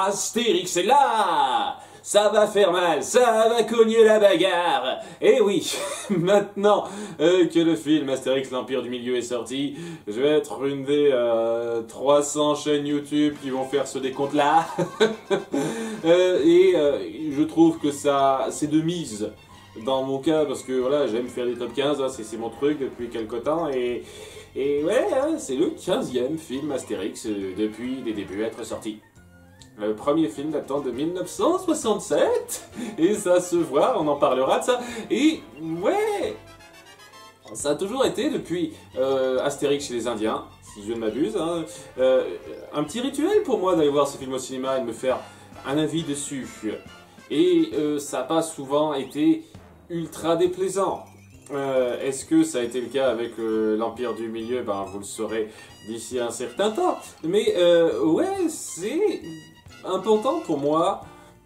Astérix est là! Ça va faire mal, ça va cogner la bagarre. Et oui, maintenant que le film Astérix l'Empire du Milieu est sorti, je vais être une des 300 chaînes YouTube qui vont faire ce décompte-là. Je trouve que ça, c'est de mise dans mon cas, parce que voilà, j'aime faire des top 15, hein, c'est mon truc depuis quelque temps, et ouais, hein, c'est le 15e film Astérix depuis les débuts à être sorti. Le premier film datant de 1967, et ça se voit, on en parlera de ça, et ouais, ça a toujours été depuis Astérix chez les Indiens, si je ne m'abuse, hein, un petit rituel pour moi d'aller voir ce film au cinéma et de me faire un avis dessus. Et ça n'a pas souvent été ultra déplaisant. Est-ce que ça a été le cas avec l'Empire du Milieu? Ben, vous le saurez d'ici un certain temps. Mais ouais, c'est important pour moi,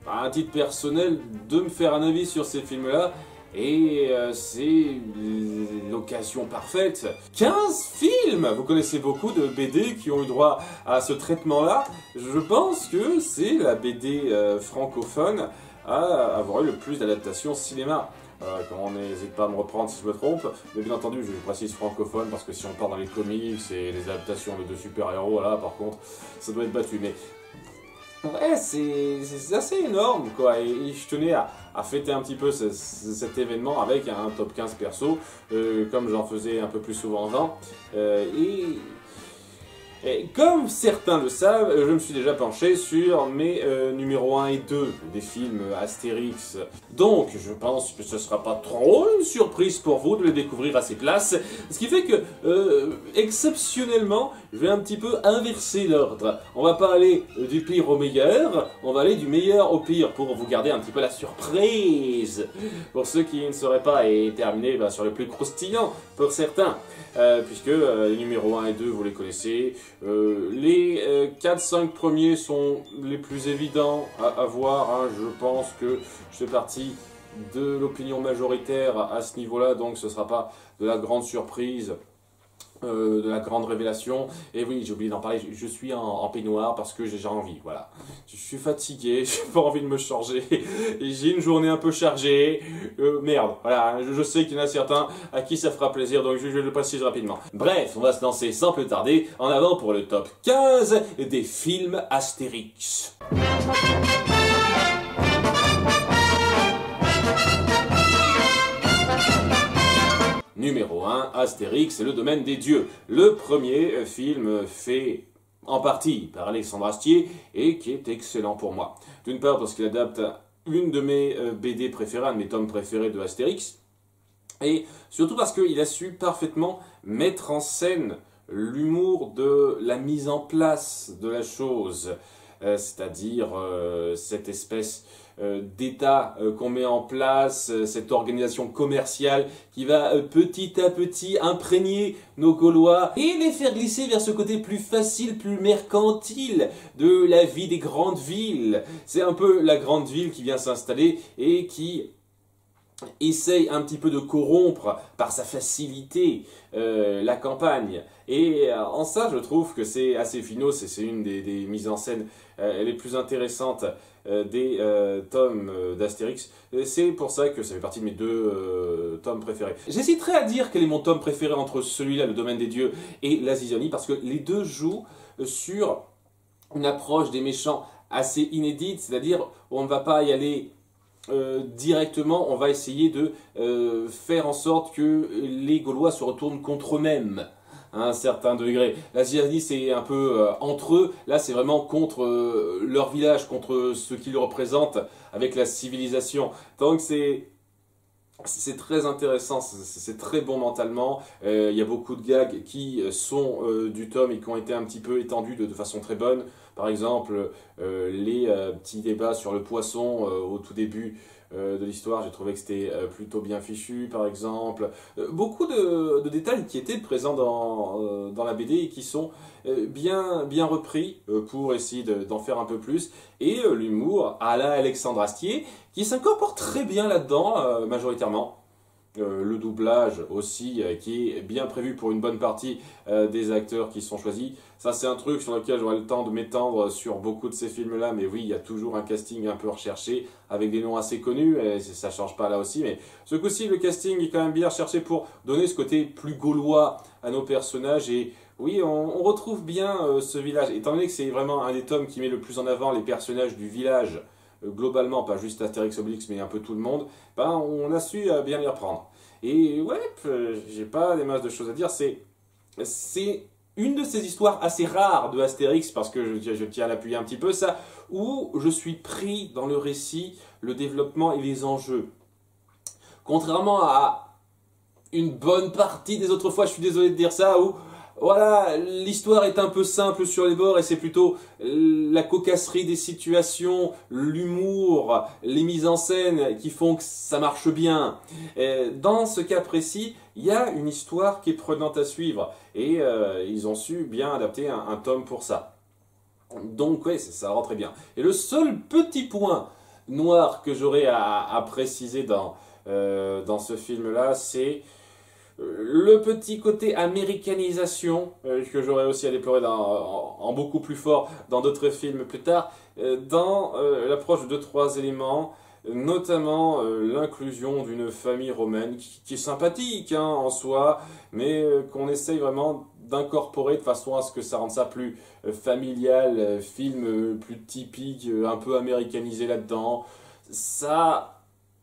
à un titre personnel, de me faire un avis sur ces films-là. Et c'est l'occasion parfaite. 15 films! Vous connaissez beaucoup de BD qui ont eu droit à ce traitement-là. Je pense que c'est la BD francophone à avoir eu le plus d'adaptations cinéma. On n'hésite pas à me reprendre si je me trompe, mais bien entendu je précise francophone parce que si on part dans les comics et les adaptations de super-héros, là par contre ça doit être battu. Mais ouais, c'est assez énorme quoi, et je tenais à fêter un petit peu cet événement avec un top 15 perso, comme j'en faisais un peu plus souvent avant, et comme certains le savent, je me suis déjà penché sur mes numéros 1 et 2 des films Astérix. Donc, je pense que ce ne sera pas trop une surprise pour vous de les découvrir à ces places. Ce qui fait que, exceptionnellement, je vais un petit peu inverser l'ordre. On va pas aller du pire au meilleur, on va aller du meilleur au pire pour vous garder un petit peu la surprise. Pour ceux qui ne sauraient pas, et terminer sur le plus croustillant pour certains. Puisque les numéros 1 et 2, vous les connaissez. Les 4-5 premiers sont les plus évidents à voir. Hein. Je pense que je fais partie de l'opinion majoritaire à ce niveau-là, donc ce ne sera pas de la grande surprise. De la grande révélation. Et oui, j'ai oublié d'en parler, je suis en peignoir parce que j'ai envie, voilà. Je suis fatigué, j'ai pas envie de me changer, j'ai une journée un peu chargée, merde, voilà, je sais qu'il y en a certains à qui ça fera plaisir, donc je le précise rapidement. Bref, on va se lancer sans plus tarder, en avant pour le top 15 des films Astérix. Numéro 1, Astérix et le domaine des dieux. Le premier film fait en partie par Alexandre Astier et qui est excellent pour moi. D'une part parce qu'il adapte une de mes BD préférées, un de mes tomes préférés de Astérix. Et surtout parce qu'il a su parfaitement mettre en scène l'humour de la mise en place de la chose. C'est-à-dire cette espèce d'État qu'on met en place, cette organisation commerciale qui va petit à petit imprégner nos Gaulois et les faire glisser vers ce côté plus facile, plus mercantile de la vie des grandes villes. C'est un peu la grande ville qui vient s'installer et qui essaye un petit peu de corrompre par sa facilité la campagne. Et en ça, je trouve que c'est assez finaux, c'est une des mises en scène les plus intéressantes des tomes d'Astérix. C'est pour ça que ça fait partie de mes deux tomes préférés. J'hésiterais à dire quel est mon tome préféré entre celui-là, le domaine des dieux, et la Zizonie, parce que les deux jouent sur une approche des méchants assez inédite, c'est-à-dire on ne va pas y aller directement, on va essayer de faire en sorte que les Gaulois se retournent contre eux-mêmes à un certain degré. La Zizonie, c'est un peu entre eux, là c'est vraiment contre leur village, contre ce qu'ils représentent avec la civilisation. Donc c'est très intéressant, c'est très bon mentalement. Il y a beaucoup de gags qui sont du tome et qui ont été un petit peu étendus de façon très bonne. Par exemple, les petits débats sur le poisson au tout début de l'histoire, j'ai trouvé que c'était plutôt bien fichu, par exemple. Beaucoup de détails qui étaient présents dans la BD et qui sont bien repris pour essayer d'en faire un peu plus. Et l'humour à la Alexandre Astier, qui s'incorpore très bien là-dedans, majoritairement. le doublage aussi, qui est bien prévu pour une bonne partie des acteurs qui sont choisis. Ça, c'est un truc sur lequel j'aurai le temps de m'étendre sur beaucoup de ces films-là, mais oui, il y a toujours un casting un peu recherché, avec des noms assez connus, et ça change pas là aussi, mais ce coup-ci, le casting est quand même bien recherché pour donner ce côté plus gaulois à nos personnages, et oui, on retrouve bien ce village, étant donné que c'est vraiment un des tomes qui met le plus en avant les personnages du village, globalement, pas juste Astérix Obélix, mais un peu tout le monde, ben, on a su bien les reprendre. Et ouais, j'ai pas des masses de choses à dire, c'est une de ces histoires assez rares de Astérix, parce que je tiens à l'appuyer un petit peu, ça, où je suis pris dans le récit, le développement et les enjeux. Contrairement à une bonne partie des autres fois, je suis désolé de dire ça, où voilà, l'histoire est un peu simple sur les bords et c'est plutôt la cocasserie des situations, l'humour, les mises en scène qui font que ça marche bien. Dans ce cas précis, il y a une histoire qui est prenante à suivre et ils ont su bien adapter un tome pour ça. Donc oui, ça rend très bien. Et le seul petit point noir que j'aurais à préciser dans ce film-là, c'est le petit côté américanisation que j'aurais aussi à déplorer en beaucoup plus fort dans d'autres films plus tard, dans l'approche de 2-3 éléments, notamment l'inclusion d'une famille romaine qui est sympathique hein, en soi, mais qu'on essaye vraiment d'incorporer de façon à ce que ça rende ça plus familial, film plus typique, un peu américanisé là-dedans. Ça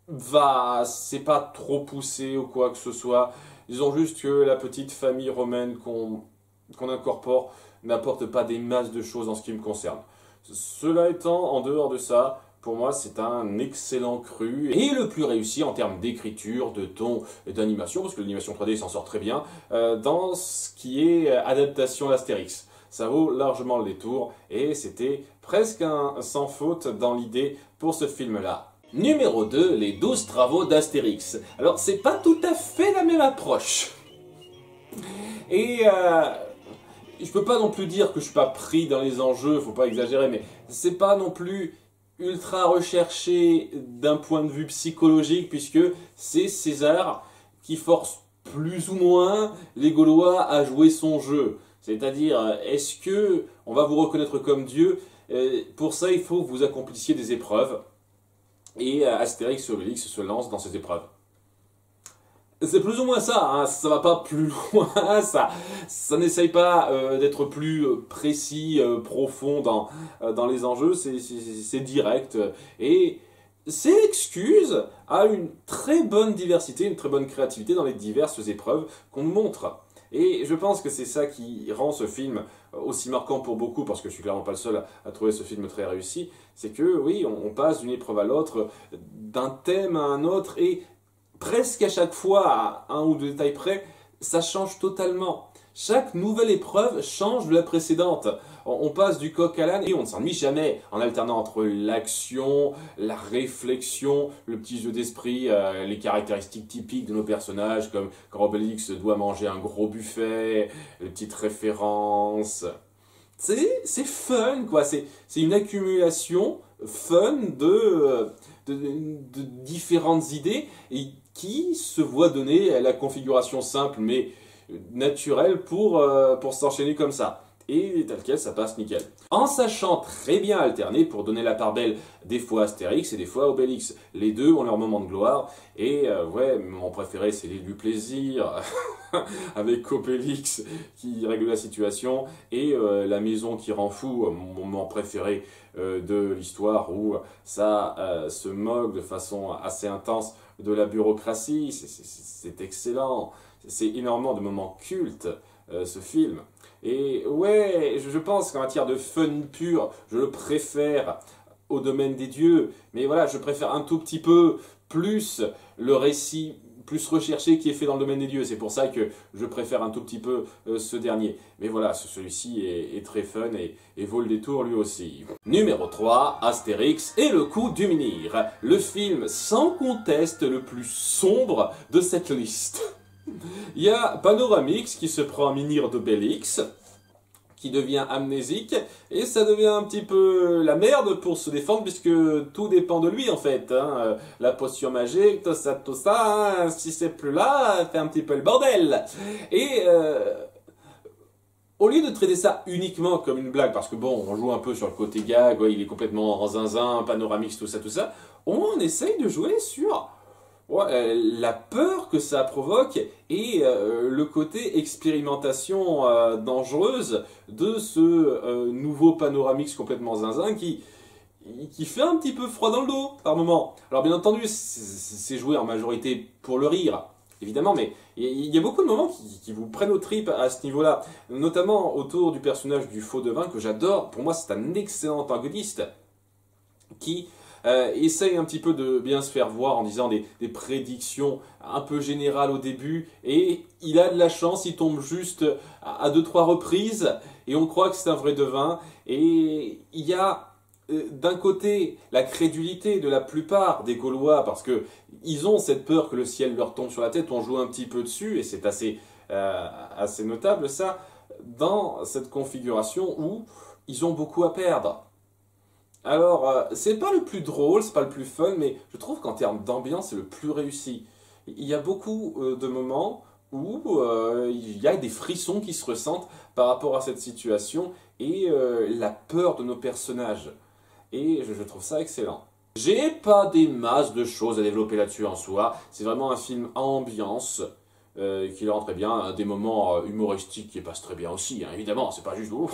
va, c'est pas trop poussé ou quoi que ce soit. Disons juste que la petite famille romaine qu'on incorpore n'apporte pas des masses de choses en ce qui me concerne. Cela étant, en dehors de ça, pour moi c'est un excellent cru et le plus réussi en termes d'écriture, de ton et d'animation, parce que l'animation 3D s'en sort très bien, dans ce qui est adaptation d'Astérix. Ça vaut largement le détour et c'était presque un sans faute dans l'idée pour ce film-là. Numéro 2, les 12 travaux d'Astérix. Alors, c'est pas tout à fait la même approche. Et je peux pas non plus dire que je suis pas pris dans les enjeux, faut pas exagérer, mais c'est pas non plus ultra recherché d'un point de vue psychologique, puisque c'est César qui force plus ou moins les Gaulois à jouer son jeu. C'est-à-dire, est-ce que on va vous reconnaître comme Dieu? Pour ça, il faut que vous accomplissiez des épreuves. Et Astérix et Obélix se lancent dans ces épreuves. C'est plus ou moins ça, hein, ça va pas plus loin, ça n'essaye pas d'être plus précis, profond dans les enjeux, c'est direct. Et c'est l'excuse à une très bonne diversité, une très bonne créativité dans les diverses épreuves qu'on nous montre. Et je pense que c'est ça qui rend ce film aussi marquant pour beaucoup, parce que je suis clairement pas le seul à trouver ce film très réussi, c'est que oui, on passe d'une épreuve à l'autre, d'un thème à un autre, et presque à chaque fois, à un ou deux détails près, ça change totalement. Chaque nouvelle épreuve change de la précédente. On passe du coq à l'âne et on ne s'ennuie jamais en alternant entre l'action, la réflexion, le petit jeu d'esprit, les caractéristiques typiques de nos personnages comme quand Obélix doit manger un gros buffet, les petites références. C'est fun quoi, c'est une accumulation fun de différentes idées et qui se voit donner la configuration simple mais naturelle pour s'enchaîner comme ça. Et tel quel, ça passe nickel. En sachant très bien alterner pour donner la part belle des fois Astérix et des fois Obélix. Les deux ont leur moment de gloire. Et ouais, mon préféré c'est l'île du plaisir, avec Obélix qui règle la situation. Et la maison qui rend fou, mon moment préféré de l'histoire où ça se moque de façon assez intense de la bureaucratie. C'est excellent. C'est énormément de moments cultes, ce film. Et ouais, je pense qu'en matière de fun pur, je le préfère au domaine des dieux. Mais voilà, je préfère un tout petit peu plus le récit plus recherché qui est fait dans le domaine des dieux. C'est pour ça que je préfère un tout petit peu ce dernier. Mais voilà, celui-ci est très fun et vaut le détour lui aussi. Numéro 3, Astérix et le coup du menhir. Le film sans conteste le plus sombre de cette liste. Il y a Panoramix qui se prend un menhir d'Obélix, qui devient amnésique, et ça devient un petit peu la merde pour se défendre, puisque tout dépend de lui en fait. Hein. La potion magique, tout ça, hein, si c'est plus là, fait un petit peu le bordel. Et au lieu de traiter ça uniquement comme une blague, parce que bon, on joue un peu sur le côté gag, ouais, il est complètement en zinzin, panoramique, tout ça, au moins on essaye de jouer sur la peur que ça provoque et le côté expérimentation dangereuse de ce nouveau panoramix complètement zinzin qui fait un petit peu froid dans le dos par moment. Alors bien entendu, c'est joué en majorité pour le rire, évidemment, mais il y a beaucoup de moments qui vous prennent aux tripes à ce niveau-là, notamment autour du personnage du faux devin que j'adore. Pour moi, c'est un excellent antagoniste qui essaye un petit peu de bien se faire voir en disant des prédictions un peu générales au début, et il a de la chance, il tombe juste à 2-3 reprises, et on croit que c'est un vrai devin, et il y a d'un côté la crédulité de la plupart des Gaulois, parce que ils ont cette peur que le ciel leur tombe sur la tête, on joue un petit peu dessus, et c'est assez notable ça, dans cette configuration où ils ont beaucoup à perdre. Alors, c'est pas le plus drôle, c'est pas le plus fun, mais je trouve qu'en termes d'ambiance, c'est le plus réussi. Il y a beaucoup de moments où il y a des frissons qui se ressentent par rapport à cette situation et la peur de nos personnages. Et je trouve ça excellent. J'ai pas des masses de choses à développer là-dessus en soi. C'est vraiment un film à ambiance qui rend très bien. Des moments humoristiques qui passent très bien aussi, hein, évidemment. C'est pas juste vous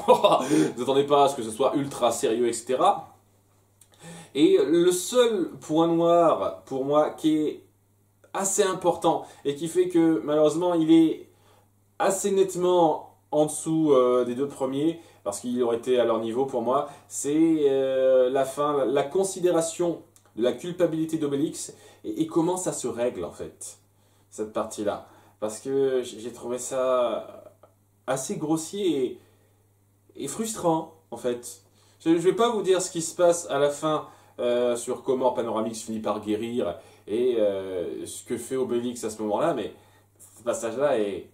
attendez pas à ce que ce soit ultra sérieux, etc. Et le seul point noir pour moi qui est assez important et qui fait que malheureusement il est assez nettement en dessous des deux premiers, parce qu'il aurait été à leur niveau pour moi, c'est la fin, la considération de la culpabilité d'Obélix et comment ça se règle en fait, cette partie-là. Parce que j'ai trouvé ça assez grossier et frustrant en fait. Je ne vais pas vous dire ce qui se passe à la fin sur comment Panoramix finit par guérir et ce que fait Obélix à ce moment-là, mais ce passage-là est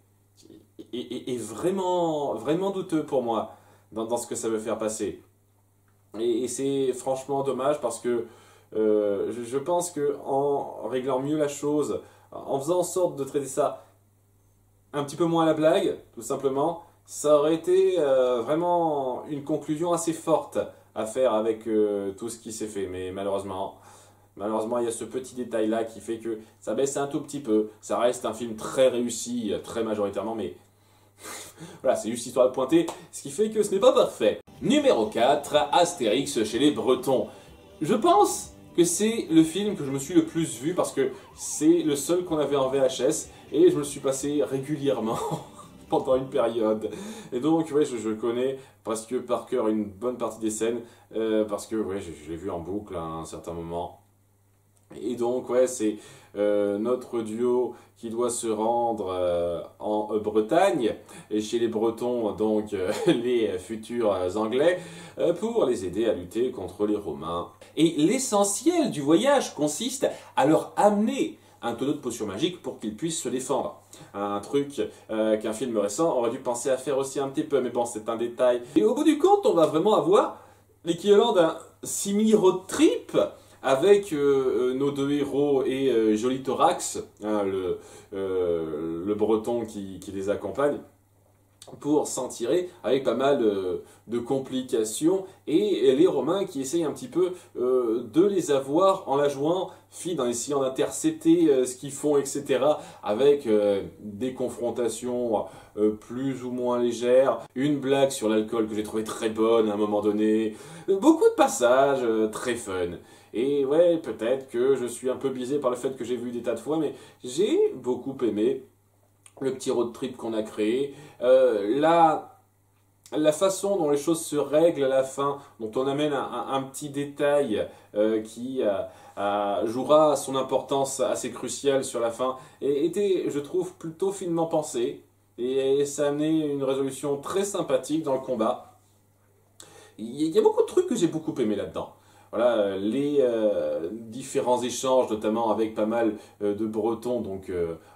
vraiment, vraiment douteux pour moi dans ce que ça veut faire passer. Et c'est franchement dommage parce que je pense qu'en réglant mieux la chose, en faisant en sorte de traiter ça un petit peu moins à la blague, tout simplement, ça aurait été vraiment une conclusion assez forte à faire avec tout ce qui s'est fait. Mais malheureusement, il y a ce petit détail-là qui fait que ça baisse un tout petit peu. Ça reste un film très réussi, très majoritairement, mais voilà, c'est juste histoire de pointer, ce qui fait que ce n'est pas parfait. Numéro 4, Astérix chez les Bretons. Je pense que c'est le film que je me suis le plus vu parce que c'est le seul qu'on avait en VHS et je me le suis passé régulièrement pendant une période. Et donc, ouais, je connais presque par cœur une bonne partie des scènes parce que ouais, je l'ai vu en boucle à un certain moment. Et donc, ouais, c'est notre duo qui doit se rendre en Bretagne, et chez les Bretons, donc les futurs Anglais, pour les aider à lutter contre les Romains. Et l'essentiel du voyage consiste à leur amener un tonneau de potions magiques pour qu'ils puissent se défendre. Un truc qu'un film récent aurait dû penser à faire aussi un petit peu, mais bon, c'est un détail. Et au bout du compte, on va vraiment avoir l'équivalent d'un simi-road trip avec nos deux héros et Joli Thorax, hein, le breton qui les accompagne, pour s'en tirer avec pas mal de complications, et les Romains qui essayent un petit peu de les avoir en la jouant fine, en essayant d'intercepter ce qu'ils font, etc. avec des confrontations plus ou moins légères, une blague sur l'alcool que j'ai trouvé très bonne à un moment donné, beaucoup de passages très fun. Et ouais, peut-être que je suis un peu biaisé par le fait que j'ai vu des tas de fois, mais j'ai beaucoup aimé le petit road trip qu'on a créé, la façon dont les choses se règlent à la fin, dont on amène un petit détail qui jouera son importance assez cruciale sur la fin, était, je trouve, plutôt finement pensé, et ça a amené une résolution très sympathique dans le combat. Il y a beaucoup de trucs que j'ai beaucoup aimé là-dedans. Voilà, les différents échanges, notamment avec pas mal de Bretons, donc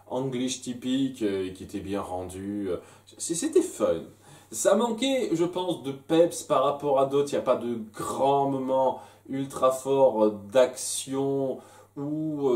English typique, qui étaient bien rendus. C'était fun. Ça manquait, je pense, de peps par rapport à d'autres. Il n'y a pas de grands moments ultra forts d'action ou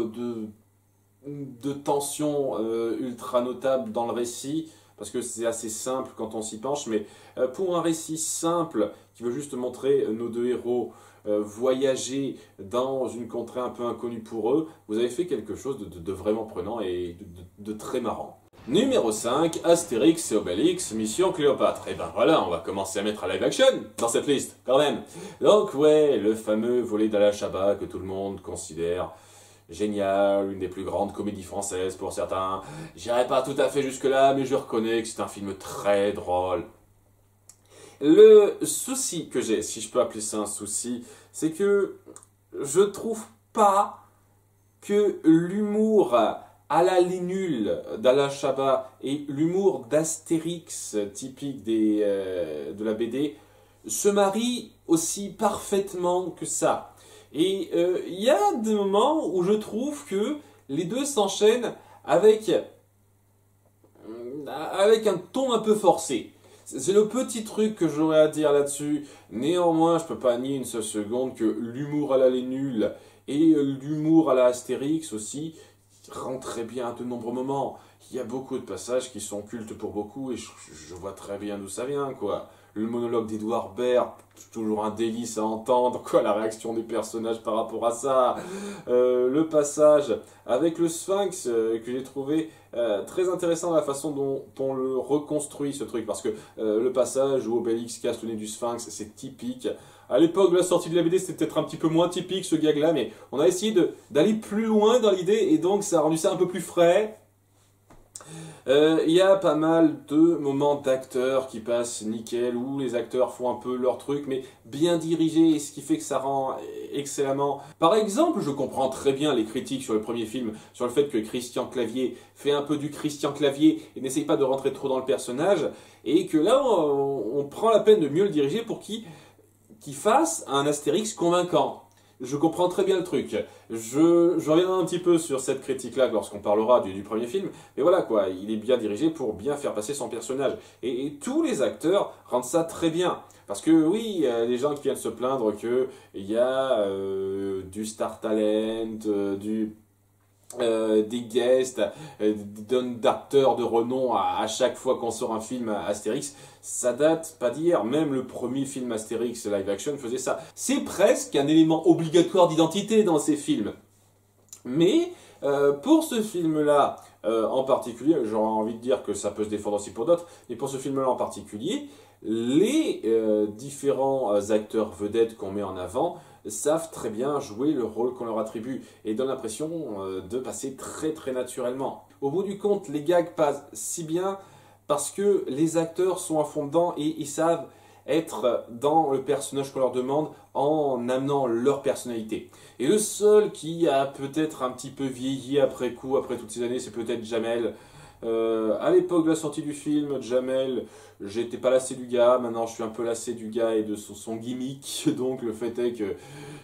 de tension ultra notable dans le récit, parce que c'est assez simple quand on s'y penche, mais pour un récit simple qui veut juste montrer nos deux héros voyager dans une contrée un peu inconnue pour eux, vous avez fait quelque chose de vraiment prenant et de très marrant. Numéro 5, Astérix et Obélix, Mission Cléopâtre. Et ben voilà, on va commencer à mettre à live action dans cette liste, quand même. Donc ouais, le fameux volet d'Alain Chabat que tout le monde considère génial, une des plus grandes comédies françaises pour certains. J'irai pas tout à fait jusque-là, mais je reconnais que c'est un film très drôle. Le souci que j'ai, si je peux appeler ça un souci, c'est que je trouve pas que l'humour à la Linule d'Alain Chabat et l'humour d'Astérix typique de la BD se marient aussi parfaitement que ça. Et il y a des moments où je trouve que les deux s'enchaînent avec un ton un peu forcé. C'est le petit truc que j'aurais à dire là-dessus. Néanmoins, je peux pas nier une seule seconde que l'humour à la Lénule et l'humour à la Astérix aussi rentrent très bien à de nombreux moments. Il y a beaucoup de passages qui sont cultes pour beaucoup et je vois très bien d'où ça vient, quoi. Le monologue d'Édouard Baird, toujours un délice à entendre, quoi, la réaction des personnages par rapport à ça. Le passage avec le Sphinx que j'ai trouvé très intéressant, la façon dont on le reconstruit, ce truc, parce que le passage où Obélix casse le nez du Sphinx, c'est typique. À l'époque de la sortie de la BD, c'était peut-être un petit peu moins typique ce gag-là, mais on a essayé d'aller plus loin dans l'idée et donc ça a rendu ça un peu plus frais. Il y a pas mal de moments d'acteurs qui passent nickel, où les acteurs font un peu leur truc, mais bien dirigés, ce qui fait que ça rend excellemment. Par exemple, je comprends très bien les critiques sur le premier film, sur le fait que Christian Clavier fait un peu du Christian Clavier et n'essaye pas de rentrer trop dans le personnage, et que là, on prend la peine de mieux le diriger pour qu'il fasse un Astérix convaincant. Je comprends très bien le truc. Je reviendrai un petit peu sur cette critique-là lorsqu'on parlera du premier film. Mais voilà quoi, il est bien dirigé pour bien faire passer son personnage. Et tous les acteurs rendent ça très bien. Parce que oui, les gens qui viennent se plaindre qu'il y a du talent, des guests, d'acteurs de renom à chaque fois qu'on sort un film Astérix, ça date pas d'hier. Même le premier film Astérix live action faisait ça. C'est presque un élément obligatoire d'identité dans ces films. Mais pour ce film-là en particulier, j'aurais envie de dire que ça peut se défendre aussi pour d'autres, mais pour ce film-là en particulier, les différents acteurs vedettes qu'on met en avant savent très bien jouer le rôle qu'on leur attribue et donnent l'impression de passer très très naturellement. Au bout du compte, les gags passent si bien parce que les acteurs sont à fond dedans et ils savent être dans le personnage qu'on leur demande en amenant leur personnalité. Et le seul qui a peut-être un petit peu vieilli après coup, après toutes ces années, c'est peut-être Jamel. À l'époque de la sortie du film, Jamel, j'étais pas lassé du gars, maintenant je suis un peu lassé du gars et de son gimmick, donc le fait est que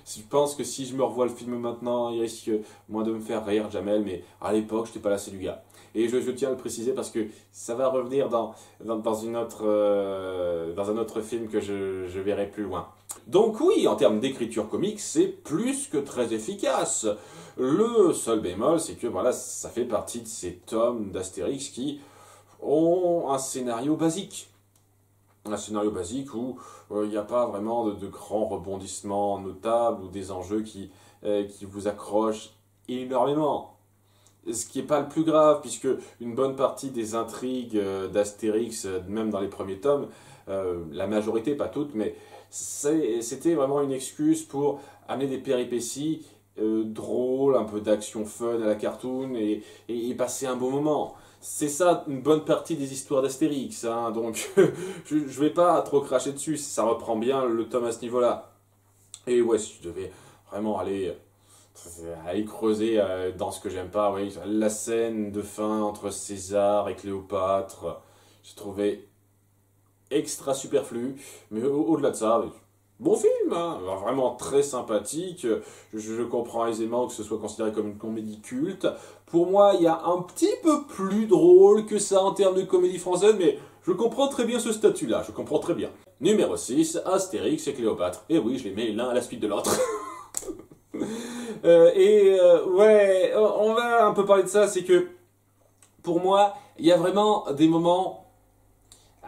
je pense que si je me revois le film maintenant, il risque moins de me faire rire, Jamel, mais à l'époque, j'étais pas lassé du gars. Et je tiens à le préciser parce que ça va revenir dans un autre film que je verrai plus loin. Donc oui, en termes d'écriture comique, c'est plus que très efficace. Le seul bémol, c'est que voilà, ça fait partie de ces tomes d'Astérix qui ont un scénario basique. Un scénario basique où il n'y a pas vraiment de grands rebondissements notables ou des enjeux qui vous accrochent énormément. Ce qui n'est pas le plus grave, puisque une bonne partie des intrigues d'Astérix, même dans les premiers tomes, la majorité, pas toutes, mais c'était vraiment une excuse pour amener des péripéties drôles, un peu d'action fun à la cartoon et passer un bon moment. C'est ça une bonne partie des histoires d'Astérix, hein, donc je vais pas trop cracher dessus, ça reprend bien le tome à ce niveau-là. Et ouais, si je devais vraiment aller creuser dans ce que j'aime pas, oui, la scène de fin entre César et Cléopâtre, j'ai trouvé extra superflu, mais au-delà de ça, bon film, hein, vraiment très sympathique, je comprends aisément que ce soit considéré comme une comédie culte. Pour moi, il y a un petit peu plus drôle que ça en termes de comédie française, mais Je comprends très bien ce statut-là, je comprends très bien. Numéro 6, Astérix et Cléopâtre. Et oui, je les mets l'un à la suite de l'autre. Ouais, on va un peu parler de ça, c'est que pour moi, il y a vraiment des moments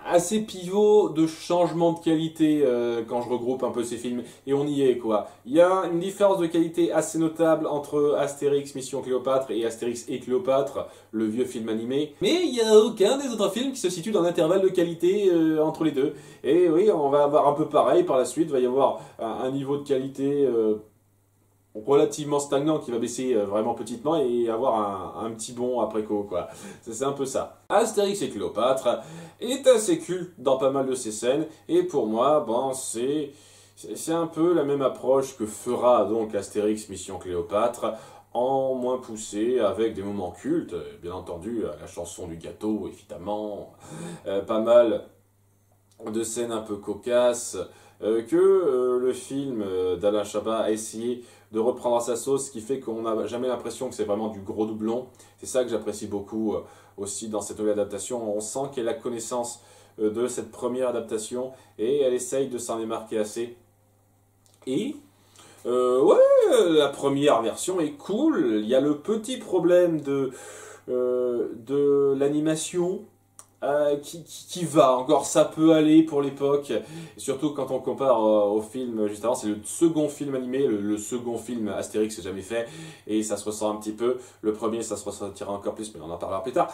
assez pivots de changement de qualité quand je regroupe un peu ces films, et on y est quoi. Il y a une différence de qualité assez notable entre Astérix Mission Cléopâtre et Astérix et Cléopâtre, le vieux film animé, mais il n'y a aucun des autres films qui se situe dans l'intervalle de qualité entre les deux. Et oui, on va avoir un peu pareil par la suite, il va y avoir un niveau de qualité relativement stagnant qui va baisser vraiment petitement et avoir un petit bond après quoi. C'est un peu ça. Astérix et Cléopâtre est assez culte dans pas mal de ses scènes et pour moi, bon, c'est un peu la même approche que fera donc Astérix Mission Cléopâtre en moins poussé avec des moments cultes, bien entendu la chanson du gâteau évidemment, pas mal de scènes un peu cocasses que le film d'Alain Chabat a essayé de reprendre à sa sauce, ce qui fait qu'on n'a jamais l'impression que c'est vraiment du gros doublon. C'est ça que j'apprécie beaucoup aussi dans cette nouvelle adaptation. On sent qu'elle a connaissance de cette première adaptation et elle essaye de s'en démarquer assez. Et ouais, la première version est cool. Il y a le petit problème de l'animation. Qui va encore, ça peut aller pour l'époque, surtout quand on compare au film juste avant, c'est le second film animé, le second film Astérix c'est jamais fait, et ça se ressent un petit peu, le premier ça se ressentira encore plus, mais on en parlera plus tard.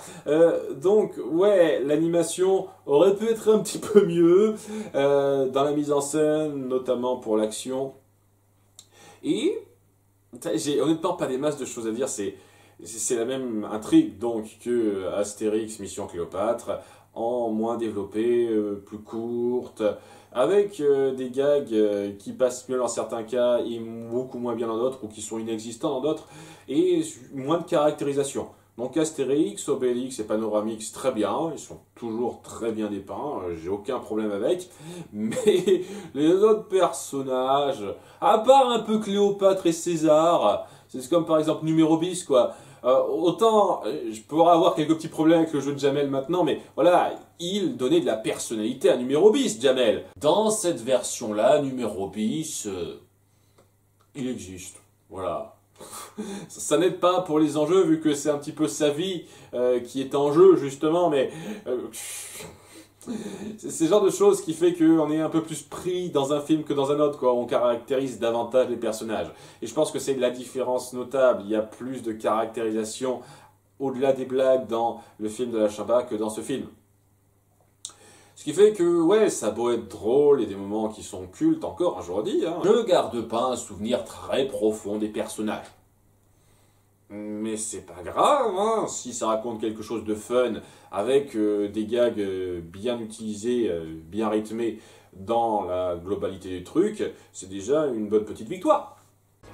Donc ouais, l'animation aurait pu être un petit peu mieux, dans la mise en scène, notamment pour l'action, et j'ai honnêtement pas des masses de choses à dire, c'est la même intrigue donc que Astérix Mission Cléopâtre, en moins développée, plus courte, avec des gags qui passent mieux dans certains cas et beaucoup moins bien dans d'autres, ou qui sont inexistants dans d'autres, et moins de caractérisation. Donc Astérix, Obélix et Panoramix, très bien, ils sont toujours très bien dépeints, j'ai aucun problème avec, mais les autres personnages, à part un peu Cléopâtre et César, c'est comme par exemple Numéro bis quoi. Autant je pourrais avoir quelques petits problèmes avec le jeu de Jamel maintenant, mais voilà, il donnait de la personnalité à Numéro bis, Jamel. Dans cette version-là, Numéro bis, il existe. Voilà. Ça n'aide pas pour les enjeux, vu que c'est un petit peu sa vie qui est en jeu, justement, mais c'est le genre de choses qui fait qu'on est un peu plus pris dans un film que dans un autre, quoi. On caractérise davantage les personnages. Et je pense que c'est la différence notable. Il y a plus de caractérisation au-delà des blagues dans le film de la Chabat que dans ce film. Ce qui fait que, ouais, ça a beau être drôle, il y a des moments qui sont cultes encore aujourd'hui, hein. Je garde pas un souvenir très profond des personnages. Mais c'est pas grave, hein, si ça raconte quelque chose de fun, avec des gags bien utilisés, bien rythmés dans la globalité du truc, c'est déjà une bonne petite victoire.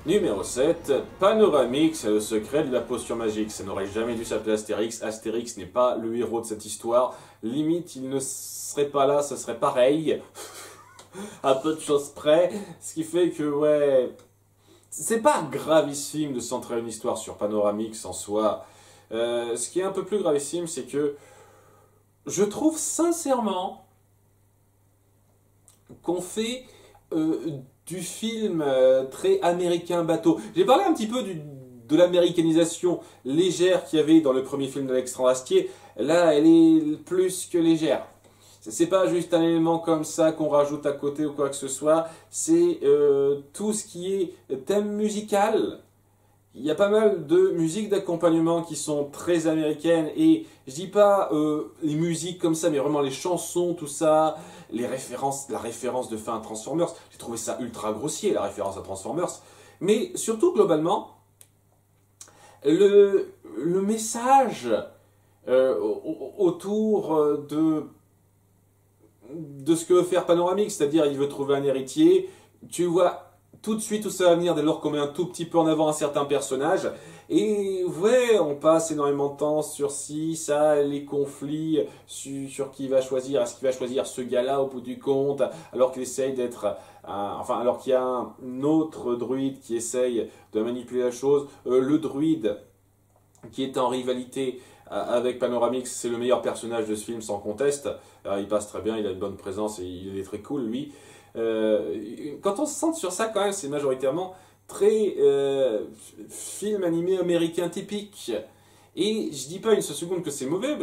Numéro 7, Panoramix, le secret de la potion magique. Ça n'aurait jamais dû s'appeler Astérix. Astérix n'est pas le héros de cette histoire. Limite, il ne serait pas là, ce serait pareil. À peu de choses près. Ce qui fait que, ouais, c'est pas gravissime de centrer une histoire sur Panoramix en soi. Ce qui est un peu plus gravissime, c'est que je trouve sincèrement qu'on fait du film très américain bateau. J'ai parlé un petit peu de l'américanisation légère qu'il y avait dans le premier film d'Alexandre Astier. Là, elle est plus que légère. C'est pas juste un élément comme ça qu'on rajoute à côté ou quoi que ce soit. C'est tout ce qui est thème musical. Il y a pas mal de musiques d'accompagnement qui sont très américaines. Et je dis pas les musiques comme ça, mais vraiment les chansons, tout ça. Les références, la référence de fin à Transformers. J'ai trouvé ça ultra grossier, la référence à Transformers. Mais surtout, globalement, le message autour de ce que veut faire Panoramix, c'est-à-dire il veut trouver un héritier, tu vois tout de suite où ça va venir dès lors qu'on met un tout petit peu en avant un certain personnage, et ouais, on passe énormément de temps sur ça, les conflits, sur qui il va choisir, est-ce qu'il va choisir ce gars-là au bout du compte, alors qu'il essaye d'être, alors qu'il y a un autre druide qui essaye de manipuler la chose, le druide qui est en rivalité avec Panoramix. C'est le meilleur personnage de ce film sans conteste. Il passe très bien, il a une bonne présence et il est très cool lui. Quand on se centre sur ça, quand même, c'est majoritairement très film animé américain typique. Et je dis pas une seule seconde que c'est mauvais,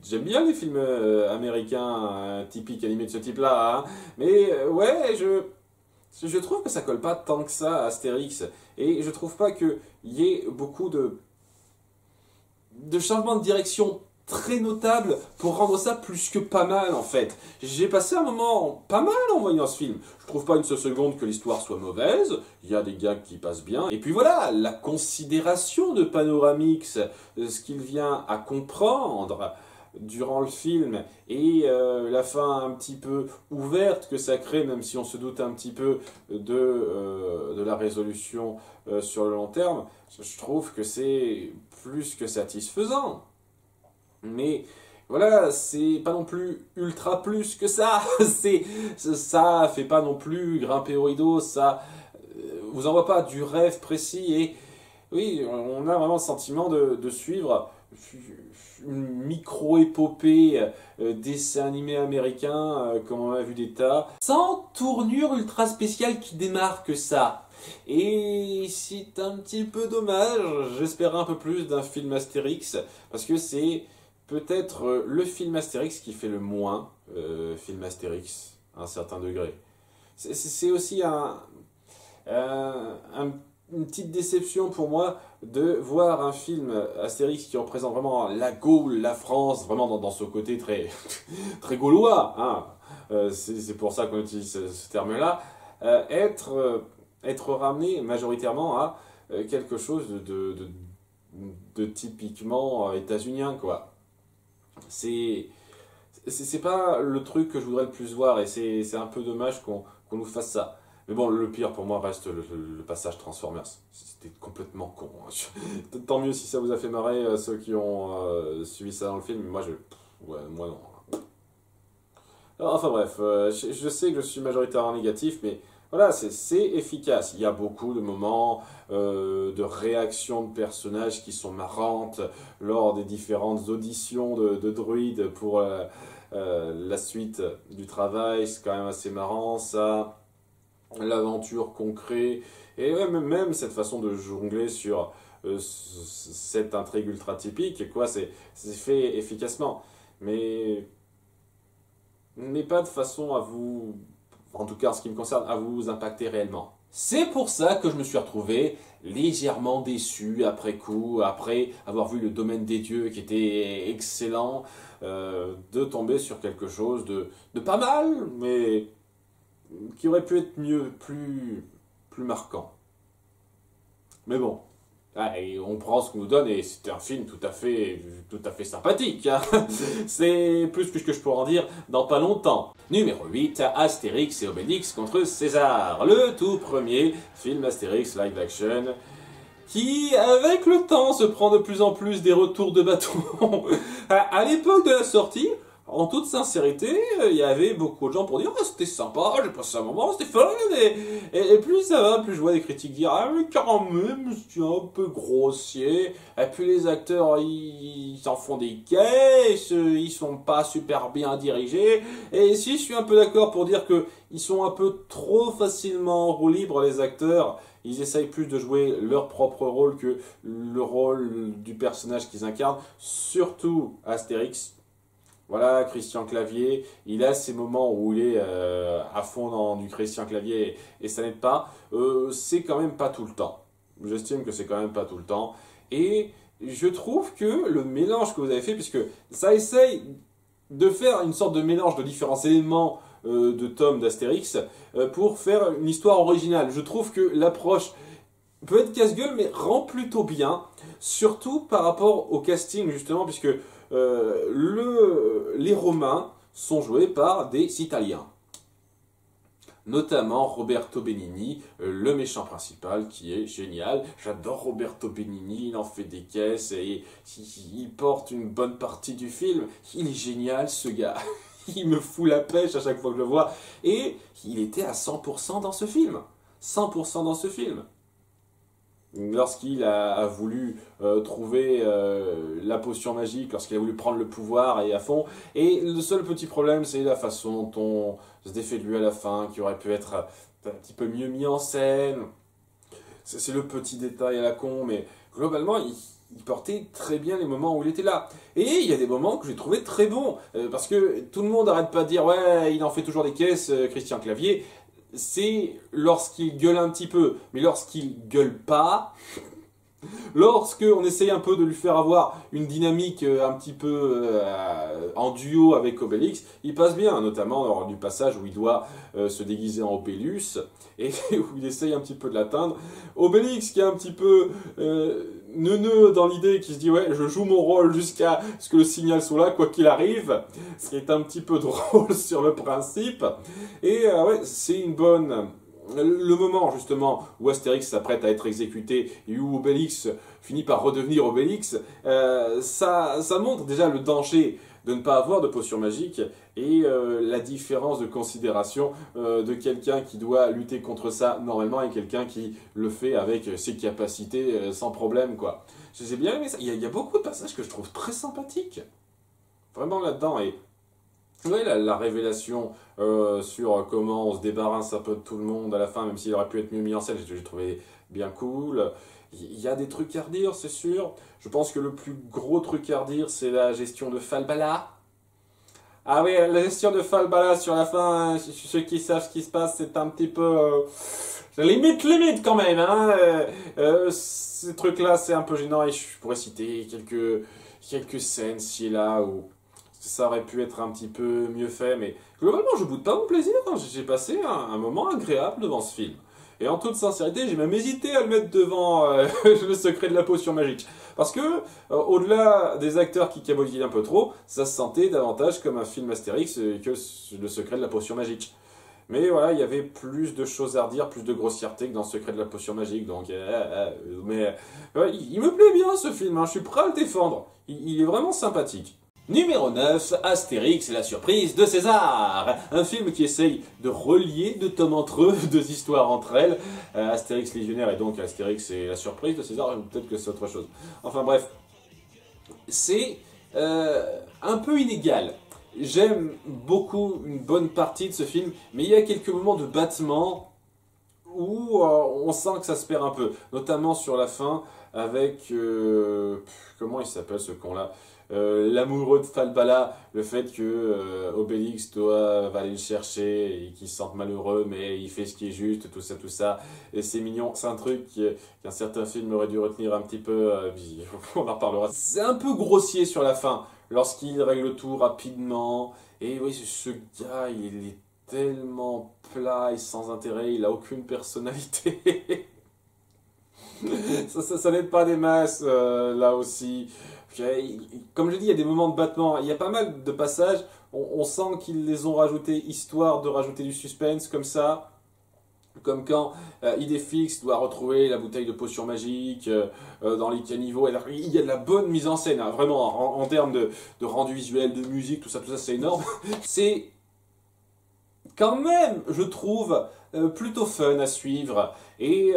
j'aime bien les films américains typiques animés de ce type-là, hein. Mais ouais, je trouve que ça colle pas tant que ça à Astérix. Et je trouve pas qu'il y ait beaucoup de changements de direction très notables pour rendre ça plus que pas mal en fait. J'ai passé un moment pas mal en voyant ce film. Je trouve pas une seule seconde que l'histoire soit mauvaise, il y a des gags qui passent bien. Et puis voilà, la considération de Panoramix, ce qu'il vient à comprendre durant le film, et la fin un petit peu ouverte que ça crée, même si on se doute un petit peu de la résolution sur le long terme, je trouve que c'est plus que satisfaisant. Mais voilà, c'est pas non plus ultra plus que ça. Ça fait pas non plus grimper au rideau, ça vous envoie pas du rêve précis. Et oui, on a vraiment le sentiment de suivre une micro-épopée dessin animé américain, comme on a vu des tas, sans tournure ultra spéciale qui démarque ça. Et c'est un petit peu dommage, j'espérais un peu plus d'un film Astérix, parce que c'est peut-être le film Astérix qui fait le moins film Astérix, à un certain degré. C'est aussi une petite déception pour moi de voir un film Astérix qui représente vraiment la Gaule, la France, vraiment dans ce côté très, très gaulois, hein. C'est pour ça qu'on utilise ce terme-là, être ramené majoritairement à quelque chose de typiquement états-unien, quoi. C'est pas le truc que je voudrais le plus voir, et c'est un peu dommage qu'on nous fasse ça. Mais bon, le pire pour moi reste le passage Transformers. C'était complètement con, hein. Tant mieux si ça vous a fait marrer, ceux qui ont suivi ça dans le film. Moi, ouais, moi non. Alors, enfin bref, je sais que je suis majoritairement négatif, mais voilà, c'est efficace. Il y a beaucoup de moments de réaction de personnages qui sont marrantes lors des différentes auditions de druides pour la suite du travail. C'est quand même assez marrant, ça. L'aventure qu'on crée, et ouais, même cette façon de jongler sur cette intrigue ultra typique, quoi, c'est fait efficacement. Mais pas de façon à vous, en tout cas en ce qui me concerne, à vous impacter réellement. C'est pour ça que je me suis retrouvé légèrement déçu après coup, après avoir vu Le Domaine des Dieux qui était excellent, de tomber sur quelque chose de pas mal, mais qui aurait pu être mieux, plus marquant. Mais bon, et on prend ce qu'on nous donne et c'était un film tout à fait sympathique, hein. C'est plus que ce que je pourrais en dire dans pas longtemps. Numéro 8, Astérix et Obélix contre César. Le tout premier film Astérix live action qui, avec le temps, se prend de plus en plus des retours de bâton. À l'époque de la sortie, en toute sincérité, il y avait beaucoup de gens pour dire « Ah, c'était sympa, j'ai passé un moment, c'était fun !» Et plus ça va, plus je vois des critiques dire « Ah, mais quand même, c'est un peu grossier. » Et puis les acteurs, ils s'en font des caisses, ils sont pas super bien dirigés. Et si je suis un peu d'accord pour dire que ils sont un peu trop facilement en roue libre, les acteurs, ils essayent plus de jouer leur propre rôle que le rôle du personnage qu'ils incarnent, surtout Astérix. Voilà, Christian Clavier, il a ces moments où il est à fond dans du Christian Clavier et ça n'aide pas. C'est quand même pas tout le temps. J'estime que c'est quand même pas tout le temps. Et je trouve que le mélange que vous avez fait, puisque ça essaye de faire une sorte de mélange de différents éléments de tomes d'Astérix pour faire une histoire originale. Je trouve que l'approche peut être casse-gueule, mais rend plutôt bien, surtout par rapport au casting, justement, puisque les Romains sont joués par des Italiens. Notamment Roberto Benigni, le méchant principal, qui est génial. J'adore Roberto Benigni, il en fait des caisses et il porte une bonne partie du film. Il est génial, ce gars. Il me fout la pêche à chaque fois que je le vois. Et il était à 100% dans ce film. 100% dans ce film. lorsqu'il a voulu trouver la potion magique, lorsqu'il a voulu prendre le pouvoir et à fond. Et le seul petit problème, c'est la façon dont on se défait de lui à la fin, qui aurait pu être un petit peu mieux mis en scène. C'est le petit détail à la con, mais globalement, il portait très bien les moments où il était là. Et il y a des moments que j'ai trouvé très bons, parce que tout le monde n'arrête pas de dire « Ouais, il en fait toujours des caisses, Christian Clavier ». C'est lorsqu'il gueule un petit peu, mais lorsqu'il gueule pas, lorsque on essaye un peu de lui faire avoir une dynamique un petit peu en duo avec Obélix, il passe bien, notamment lors du passage où il doit se déguiser en Opélus, et où il essaye un petit peu de l'atteindre. Obélix qui est un petit peu neuneux dans l'idée, qui se dit « Ouais, je joue mon rôle jusqu'à ce que le signal soit là, quoi qu'il arrive », ce qui est un petit peu drôle sur le principe. Et ouais, c'est une bonne... Le moment justement où Astérix s'apprête à être exécuté et où Obélix finit par redevenir Obélix, ça montre déjà le danger de ne pas avoir de potion magique et la différence de considération de quelqu'un qui doit lutter contre ça normalement et quelqu'un qui le fait avec ses capacités sans problème, quoi. J'ai bien aimé ça. Il y a beaucoup de passages que je trouve très sympathiques. Vraiment là-dedans. Et oui, la révélation sur comment on se débarrasse un peu de tout le monde à la fin, même s'il aurait pu être mieux mis en scène, j'ai trouvé bien cool. Il y a des trucs à redire, c'est sûr. Je pense que le plus gros truc à redire, c'est la gestion de Falbala. Ah oui, la gestion de Falbala sur la fin, ceux qui savent ce qui se passe, c'est un petit peu... limite quand même, hein. Ces trucs-là, c'est un peu gênant et je pourrais citer quelques scènes ci et là où ça aurait pu être un petit peu mieux fait, mais globalement, je boude pas mon plaisir. Hein. J'ai passé un moment agréable devant ce film. Et en toute sincérité, j'ai même hésité à le mettre devant Le secret de la potion magique. Parce que, au-delà des acteurs qui cabotinaient un peu trop, ça se sentait davantage comme un film Astérix que Le secret de la potion magique. Mais voilà, il y avait plus de choses à redire, plus de grossièreté que dans Le secret de la potion magique. Donc, mais il me plaît bien ce film, hein. Je suis prêt à le défendre. Il est vraiment sympathique. Numéro 9, Astérix et la surprise de César. Un film qui essaye de relier deux tomes entre eux, deux histoires entre elles. Astérix légionnaire et donc Astérix et la surprise de César, peut-être que c'est autre chose. Enfin bref, c'est un peu inégal. J'aime beaucoup une bonne partie de ce film, mais il y a quelques moments de battement où on sent que ça se perd un peu. Notamment sur la fin avec... comment il s'appelle ce con-là, l'amoureux de Falbala, le fait que Obélix va aller le chercher et qu'il se sente malheureux, mais il fait ce qui est juste, tout ça. Et c'est mignon, c'est un truc qu'un certain film aurait dû retenir un petit peu, on en reparlera. C'est un peu grossier sur la fin, lorsqu'il règle tout rapidement. Et oui, ce gars, il est tellement plat et sans intérêt, il a aucune personnalité. Ça n'aide pas des masses, là aussi. Comme je dis, il y a des moments de battement. Il y a pas mal de passages, on sent qu'ils les ont rajoutés histoire de rajouter du suspense, comme ça. Comme quand Idéfix doit retrouver la bouteille de potion magique dans les caniveaux. Alors, il y a de la bonne mise en scène, hein, vraiment, en termes de rendu visuel, de musique, tout ça c'est énorme. C'est quand même, je trouve, plutôt fun à suivre. Et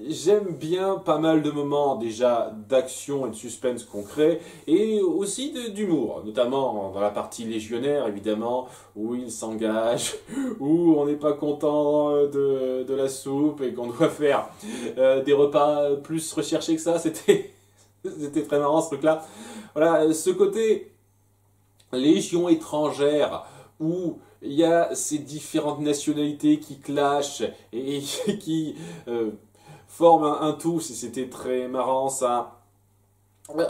j'aime bien pas mal de moments déjà d'action et de suspense concret, et aussi d'humour, notamment dans la partie légionnaire évidemment, où il s'engage, où on n'est pas content de la soupe et qu'on doit faire des repas plus recherchés que ça. C'était très marrant ce truc-là. Voilà, ce côté légion étrangère où il y a ces différentes nationalités qui clashent et qui forment un tout. C'était très marrant ça.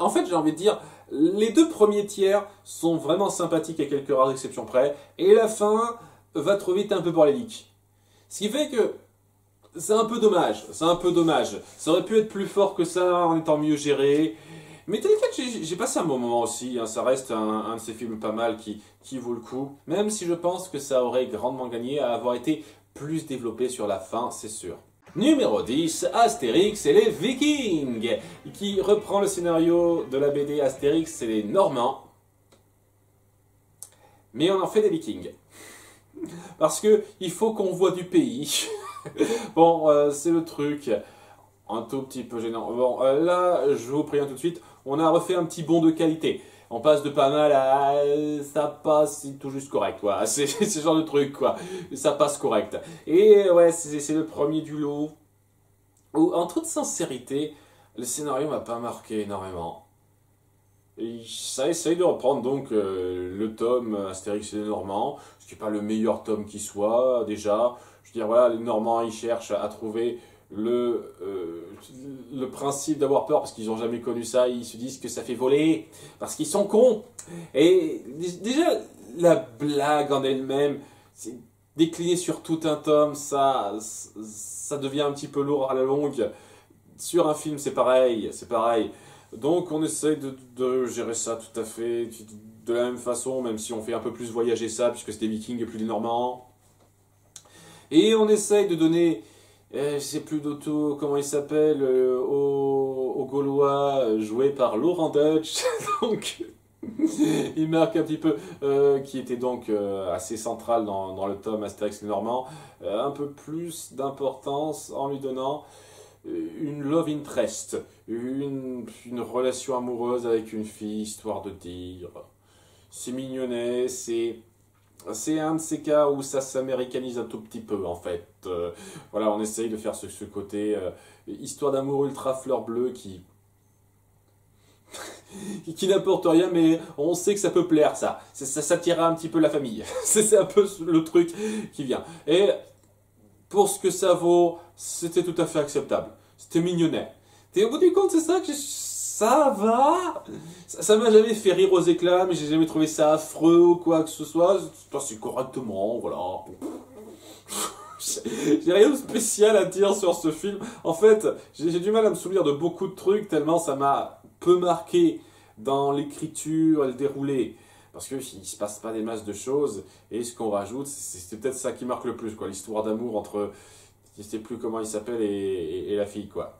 En fait, j'ai envie de dire, les deux premiers tiers sont vraiment sympathiques à quelques rares exceptions près, et la fin va trop vite un peu pour les leaks. Ce qui fait que c'est un peu dommage, Ça aurait pu être plus fort que ça en étant mieux géré. Mais tel quel, j'ai passé un bon moment aussi, hein. Ça reste un de ces films pas mal qui vaut le coup. Même si je pense que ça aurait grandement gagné à avoir été plus développé sur la fin, c'est sûr. Numéro 10, Astérix et les Vikings, qui reprend le scénario de la BD Astérix et les Normands. Mais on en fait des Vikings. Parce que il faut qu'on voit du pays. Bon, c'est le truc. un tout petit peu gênant. Bon, là, je vous préviens tout de suite, on a refait un petit bond de qualité. On passe de pas mal à ça passe, c'est tout juste correct, quoi. C'est ce genre de truc, quoi. Ça passe correct. Et ouais, c'est le premier du lot où, en toute sincérité, le scénario m'a pas marqué énormément. Et ça essaye de reprendre donc le tome Astérix et les Normands, ce qui n'est pas le meilleur tome qui soit, déjà. Je veux dire, voilà, les Normands, ils cherchent à trouver le principe d'avoir peur parce qu'ils n'ont jamais connu ça, ils se disent que ça fait voler, parce qu'ils sont cons. Et déjà, la blague en elle-même, c'est décliné sur tout un tome, ça devient un petit peu lourd à la longue. Sur un film, c'est pareil, c'est pareil. Donc on essaye de gérer ça tout à fait de la même façon, même si on fait un peu plus voyager ça, puisque c'est des Vikings et plus des Normands. Et on essaye de donner, je sais plus d'auto, comment il s'appelle, au Gaulois, joué par Laurent Dutch. Donc il marque un petit peu, qui était donc assez central dans le tome Astérix les Normands, un peu plus d'importance en lui donnant une love interest, une relation amoureuse avec une fille, histoire de dire. C'est mignonnet, c'est un de ces cas où ça s'américanise un tout petit peu en fait. Voilà, on essaye de faire ce côté histoire d'amour ultra fleur bleue qui n'importe rien, mais on sait que ça peut plaire ça. Ça tirera un petit peu la famille. C'est un peu le truc qui vient. Et pour ce que ça vaut, c'était tout à fait acceptable. C'était mignonnet. Et au bout du compte, c'est ça que ça va. Ça m'a jamais fait rire aux éclats, mais j'ai jamais trouvé ça affreux ou quoi que ce soit. C'est correctement, voilà. J'ai rien de spécial à dire sur ce film. En fait, j'ai du mal à me souvenir de beaucoup de trucs, tellement ça m'a peu marqué dans l'écriture et le déroulé. Parce qu'il ne se passe pas des masses de choses, et ce qu'on rajoute, c'est peut-être ça qui marque le plus, quoi. L'histoire d'amour entre, je ne sais plus comment il s'appelle, et la fille, quoi.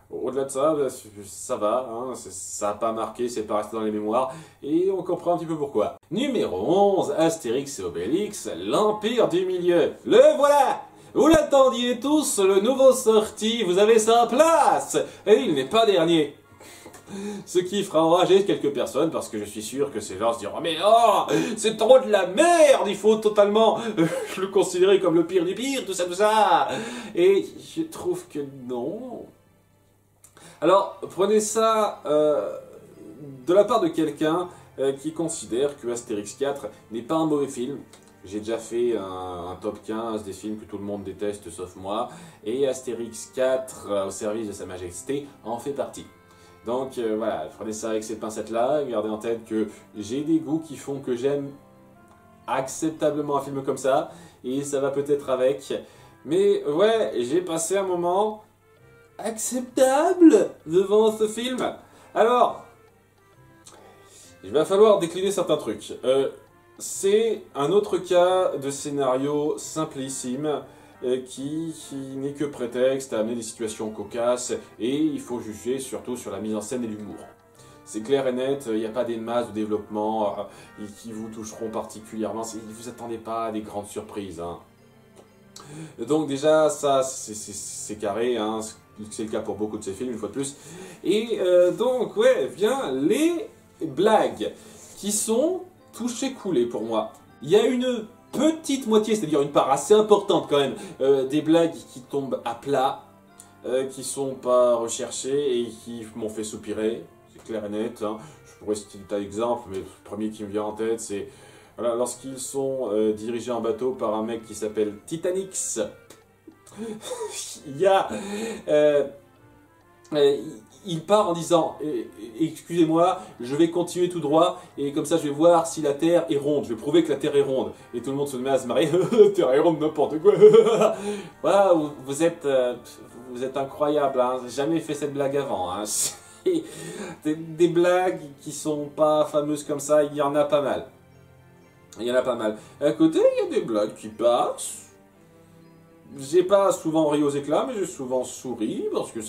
Au-delà de ça, ça va, hein, ça n'a pas marqué, c'est pas resté dans les mémoires, et on comprend un petit peu pourquoi. Numéro 11, Astérix et Obélix, l'Empire du Milieu. Le voilà! Vous l'attendiez tous, le nouveau sorti, vous avez sa place! Et il n'est pas dernier. Ce qui fera enrager quelques personnes, parce que je suis sûr que ces gens se diront « Mais oh, c'est trop de la merde, il faut totalement le considérer comme le pire du pire, tout ça, tout ça !» Et je trouve que non. Alors, prenez ça de la part de quelqu'un qui considère que Astérix 4 n'est pas un mauvais film. J'ai déjà fait un top 15 des films que tout le monde déteste sauf moi, et Astérix 4 au service de Sa Majesté en fait partie. Donc voilà, prenez ça avec ces pincettes-là, gardez en tête que j'ai des goûts qui font que j'aime acceptablement un film comme ça, et ça va peut-être avec. Mais ouais, j'ai passé un moment acceptable devant ce film. Alors, il va falloir décliner certains trucs. C'est un autre cas de scénario simplissime qui n'est que prétexte à amener des situations cocasses, et il faut juger surtout sur la mise en scène et l'humour. C'est clair et net, il n'y a pas des masses de développement qui vous toucheront particulièrement, vous attendez pas à des grandes surprises. Hein. Donc déjà, ça c'est carré, hein. C'est le cas pour beaucoup de ces films, une fois de plus. Et donc, ouais, vient les blagues, qui sont touchées-coulées pour moi. Il y a une petite moitié, c'est-à-dire une part assez importante quand même, des blagues qui tombent à plat, qui sont pas recherchées et qui m'ont fait soupirer, c'est clair et net. Hein. Je pourrais citer des exemples, mais le premier qui me vient en tête, c'est voilà, lorsqu'ils sont dirigés en bateau par un mec qui s'appelle Titanic's. Il y a... il part en disant excusez-moi, je vais continuer tout droit et comme ça je vais voir si la Terre est ronde, je vais prouver que la Terre est ronde. Et tout le monde se met à se marrer, la Terre est ronde, n'importe quoi. Voilà, vous êtes incroyable, hein. J'ai jamais fait cette blague avant. Hein. Des blagues qui sont pas fameuses comme ça, il y en a pas mal. Il y en a pas mal. À côté, il y a des blagues qui passent. j'ai pas souvent ri aux éclats, mais j'ai souvent souri, parce que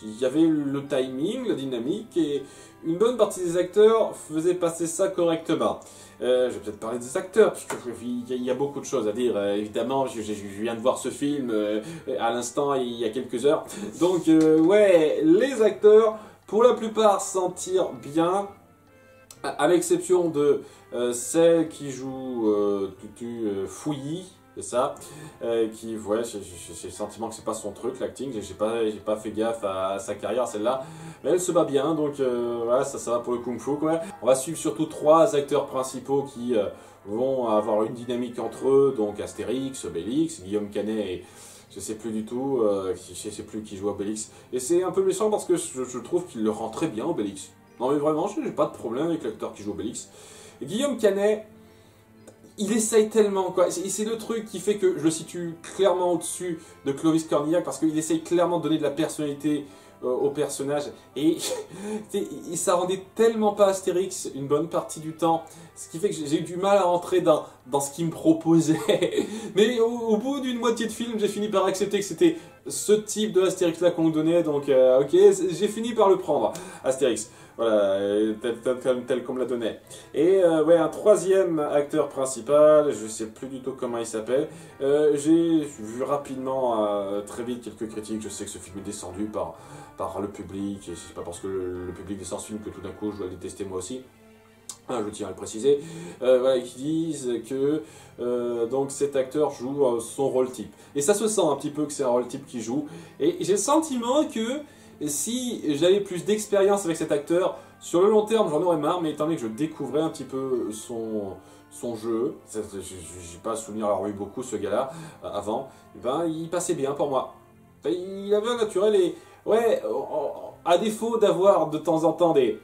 il y avait le timing, la dynamique, et une bonne partie des acteurs faisaient passer ça correctement. Je vais peut-être parler des acteurs, parce qu'il y a beaucoup de choses à dire. Évidemment, je viens de voir ce film à l'instant, il y a quelques heures. Donc, ouais, les acteurs, pour la plupart, s'en tirent bien, à l'exception de celle qui joue Tutu Fouilly. C'est ça, qui, ouais, j'ai le sentiment que c'est pas son truc, l'acting, j'ai pas fait gaffe à sa carrière, celle-là, mais elle se bat bien, donc voilà, ça va pour le kung-fu, quoi. On va suivre surtout 3 acteurs principaux qui vont avoir une dynamique entre eux, donc Astérix, Obélix, Guillaume Canet et je sais plus du tout, je sais plus qui joue Obélix, et c'est un peu méchant parce que je trouve qu'il le rend très bien, Obélix. Non mais vraiment, j'ai pas de problème avec l'acteur qui joue Obélix. Et Guillaume Canet, il essaye tellement, quoi. Et c'est le truc qui fait que je le situe clairement au-dessus de Clovis Cornillac, parce qu'il essaye clairement de donner de la personnalité au personnage. Et ça rendait tellement pas Astérix une bonne partie du temps, ce qui fait que j'ai eu du mal à rentrer dans ce qu'il me proposait. Mais au bout d'une moitié de film, j'ai fini par accepter que c'était ce type de Astérix-là qu'on nous donnait, donc ok, j'ai fini par le prendre, Astérix. Voilà, tel qu'on me la donnait. Et ouais, un 3e acteur principal, je sais plus du tout comment il s'appelle. J'ai vu rapidement, très vite, quelques critiques. Je sais que ce film est descendu par le public, et c'est pas parce que le public descend ce film que tout d'un coup je dois le détester moi aussi. Je tiens à le préciser. Voilà, qui disent que donc cet acteur joue son rôle type. Et ça se sent un petit peu que c'est un rôle type qui joue. Et j'ai le sentiment que si j'avais plus d'expérience avec cet acteur, sur le long terme j'en aurais marre, mais étant donné que je découvrais un petit peu son jeu, j'ai pas souvenir avoir eu beaucoup ce gars-là avant, ben il passait bien pour moi. Il avait un naturel et ouais, à défaut d'avoir de temps en temps des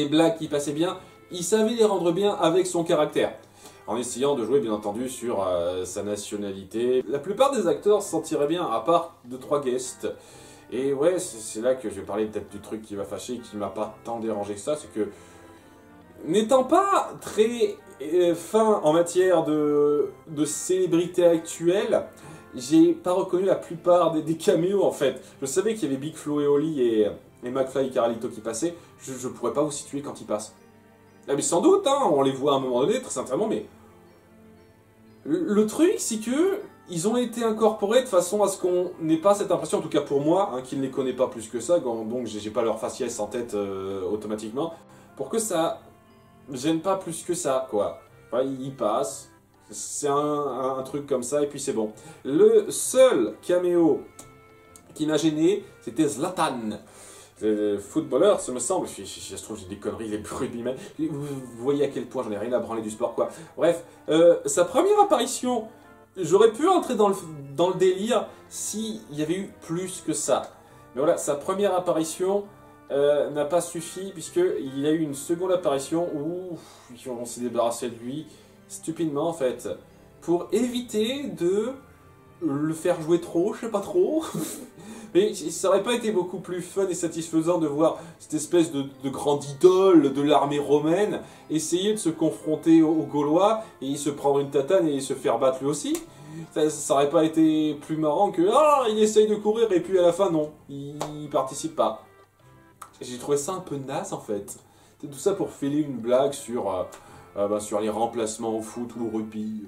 blagues qui passaient bien, il savait les rendre bien avec son caractère. En essayant de jouer bien entendu sur sa nationalité. La plupart des acteurs s'en tiraient bien, à part 2-3 guests. Et ouais, c'est là que je vais parler peut-être du truc qui va fâcher, qui m'a pas tant dérangé que ça, c'est que, n'étant pas très fin en matière de célébrité actuelle, j'ai pas reconnu la plupart des caméos en fait. Je savais qu'il y avait Big Flo et Oli et McFly et Carlito qui passaient, je pourrais pas vous situer quand ils passent. Ah mais sans doute, hein, on les voit à un moment donné, très sincèrement, mais le truc c'est que ils ont été incorporés de façon à ce qu'on n'ait pas cette impression, en tout cas pour moi, hein, qui ne les connaît pas plus que ça, donc j'ai pas leur faciès en tête automatiquement, pour que ça gêne pas plus que ça, quoi. Enfin, ils passent, c'est un truc comme ça, et puis c'est bon. Le seul caméo qui m'a gêné, c'était Zlatan. Footballeur, ça me semble, je trouve j'ai des conneries, les rugbymen. Vous voyez à quel point j'en ai rien à branler du sport, quoi. Bref, sa première apparition, j'aurais pu entrer dans le délire s'il y avait eu plus que ça. Mais voilà, sa première apparition n'a pas suffi, puisqu'il y a eu une seconde apparition où on s'est débarrassé de lui, stupidement en fait, pour éviter de le faire jouer trop, je sais pas trop. Mais ça aurait pas été beaucoup plus fun et satisfaisant de voir cette espèce de grande idole de l'armée romaine essayer de se confronter aux Gaulois et se prendre une tatane et se faire battre lui aussi. Ça aurait pas été plus marrant que ah, il essaye de courir et puis à la fin non, il participe pas. J'ai trouvé ça un peu naze en fait. C'est tout ça pour filer une blague sur sur les remplacements au foot ou au rugby.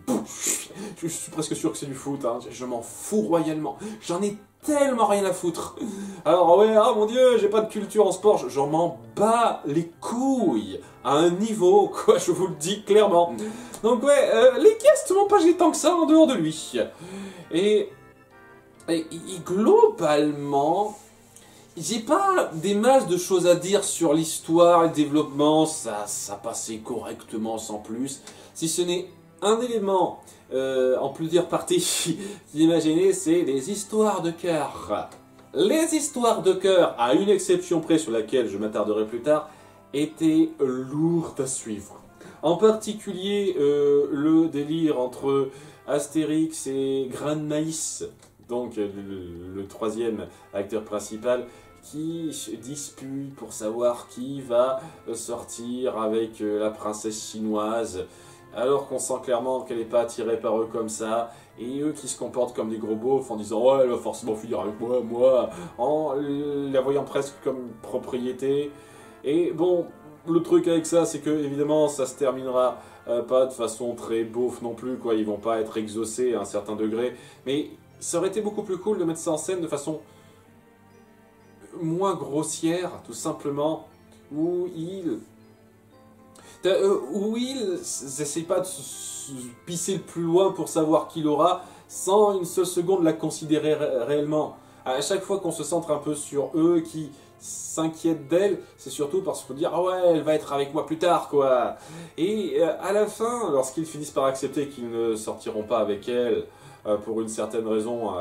Je suis presque sûr que c'est du foot, hein. Je m'en fous royalement. J'en ai tellement rien à foutre. Alors ouais, ah mon dieu, j'ai pas de culture en sport, j'en m'en bats les couilles. À un niveau, quoi, je vous le dis clairement. Donc ouais, les guests m'ont pas gêné tant que ça en dehors de lui. Et globalement, j'ai pas des masses de choses à dire sur l'histoire, le développement, ça passait correctement sans plus. Si ce n'est un élément en plusieurs parties qui m'a gêné, c'est les histoires de cœur. Les histoires de cœur, à une exception près sur laquelle je m'attarderai plus tard, étaient lourdes à suivre. En particulier le délire entre Astérix et Grain de Maïs, donc le troisième acteur principal, qui se dispute pour savoir qui va sortir avec la princesse chinoise. alors qu'on sent clairement qu'elle n'est pas attirée par eux comme ça, et eux qui se comportent comme des gros beaufs en disant « Ouais, elle va forcément finir avec moi, en la voyant presque comme propriété. Et bon, le truc avec ça, c'est que évidemment, ça se terminera pas de façon très beauf non plus, quoi. Ils vont pas être exaucés à un certain degré, mais ça aurait été beaucoup plus cool de mettre ça en scène de façon moins grossière, tout simplement, où ils n'essayent pas de se pisser le plus loin pour savoir qui l'aura, sans une seule seconde la considérer réellement. À chaque fois qu'on se centre un peu sur eux, qui s'inquiètent d'elle, c'est surtout parce qu'il faut dire « Ah ouais, elle va être avec moi plus tard, quoi !» Et à la fin, lorsqu'ils finissent par accepter qu'ils ne sortiront pas avec elle, pour une certaine raison,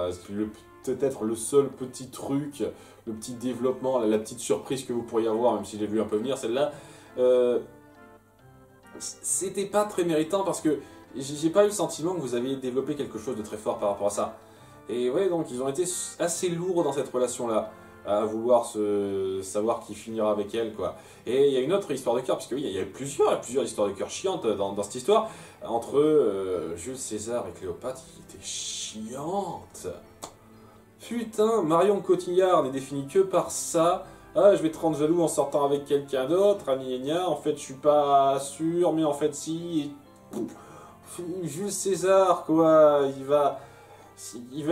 peut-être le seul petit truc, le petit développement, la petite surprise que vous pourriez avoir, même si j'ai vu un peu venir celle-là, c'était pas très méritant parce que j'ai pas eu le sentiment que vous aviez développé quelque chose de très fort par rapport à ça. Et ouais, donc ils ont été assez lourds dans cette relation-là, à vouloir savoir qui finira avec elle, quoi. Et il y a une autre histoire de cœur, parce que oui, il y a plusieurs histoires de cœur chiantes dans cette histoire, entre Jules César et Cléopâtre, qui étaient chiantes. Putain, Marion Cotillard n'est définie que par ça. Ah, je vais te rendre jaloux en sortant avec quelqu'un d'autre, en fait je suis pas sûr, mais en fait si. Jules César, quoi, il va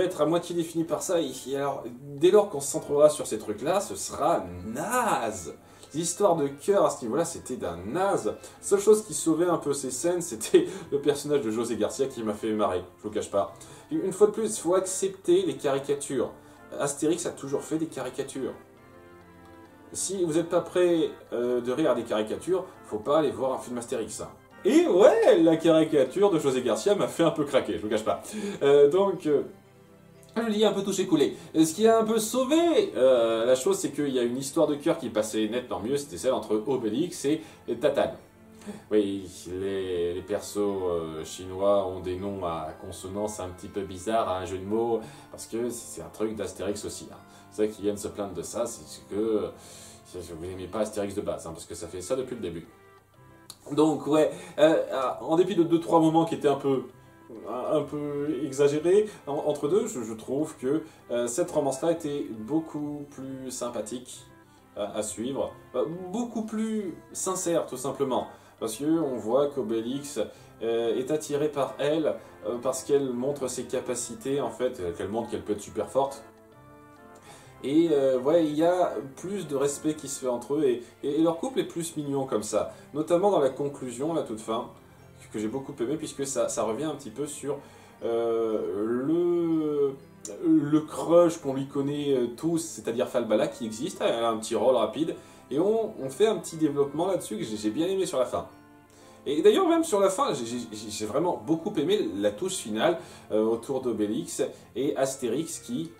être à moitié défini par ça, et alors, dès lors qu'on se centrera sur ces trucs-là, ce sera naze. L'histoire de cœur à ce niveau-là, c'était d'un naze. Seule chose qui sauvait un peu ces scènes, c'était le personnage de José Garcia qui m'a fait marrer, je vous cache pas. Une fois de plus, il faut accepter les caricatures. Astérix a toujours fait des caricatures. Si vous n'êtes pas prêt de rire à des caricatures, faut pas aller voir un film Astérix. Et ouais, la caricature de José Garcia m'a fait un peu craquer, je vous cache pas. Je le dis un peu touché coulé. Ce qui a un peu sauvé la chose, c'est qu'il y a une histoire de cœur qui passait nettement mieux, c'était celle entre Obélix et Tatane. Oui, les persos chinois ont des noms à consonance un petit peu bizarres, à un jeu de mots, parce que c'est un truc d'Astérix aussi. Hein. C'est vrai qu'ils viennent se plaindre de ça, c'est que vous n'aimez pas Astérix de base, hein, parce que ça fait ça depuis le début. Donc ouais, en dépit de 2-3 moments qui étaient un peu exagérés, entre deux, je trouve que cette romance-là était beaucoup plus sympathique à suivre, beaucoup plus sincère tout simplement. Parce qu'on voit qu'Obélix est attiré par elle parce qu'elle montre ses capacités, en fait, qu'elle montre qu'elle peut être super forte. Et ouais, il y a plus de respect qui se fait entre eux et leur couple est plus mignon comme ça. Notamment dans la conclusion, la toute fin, que j'ai beaucoup aimé puisque ça revient un petit peu sur le crush qu'on lui connaît tous, c'est-à-dire Falbala qui existe, elle a un petit rôle rapide. Et on fait un petit développement là-dessus que j'ai bien aimé sur la fin. Et d'ailleurs, même sur la fin, j'ai vraiment beaucoup aimé la touche finale autour d'Obélix et Astérix qui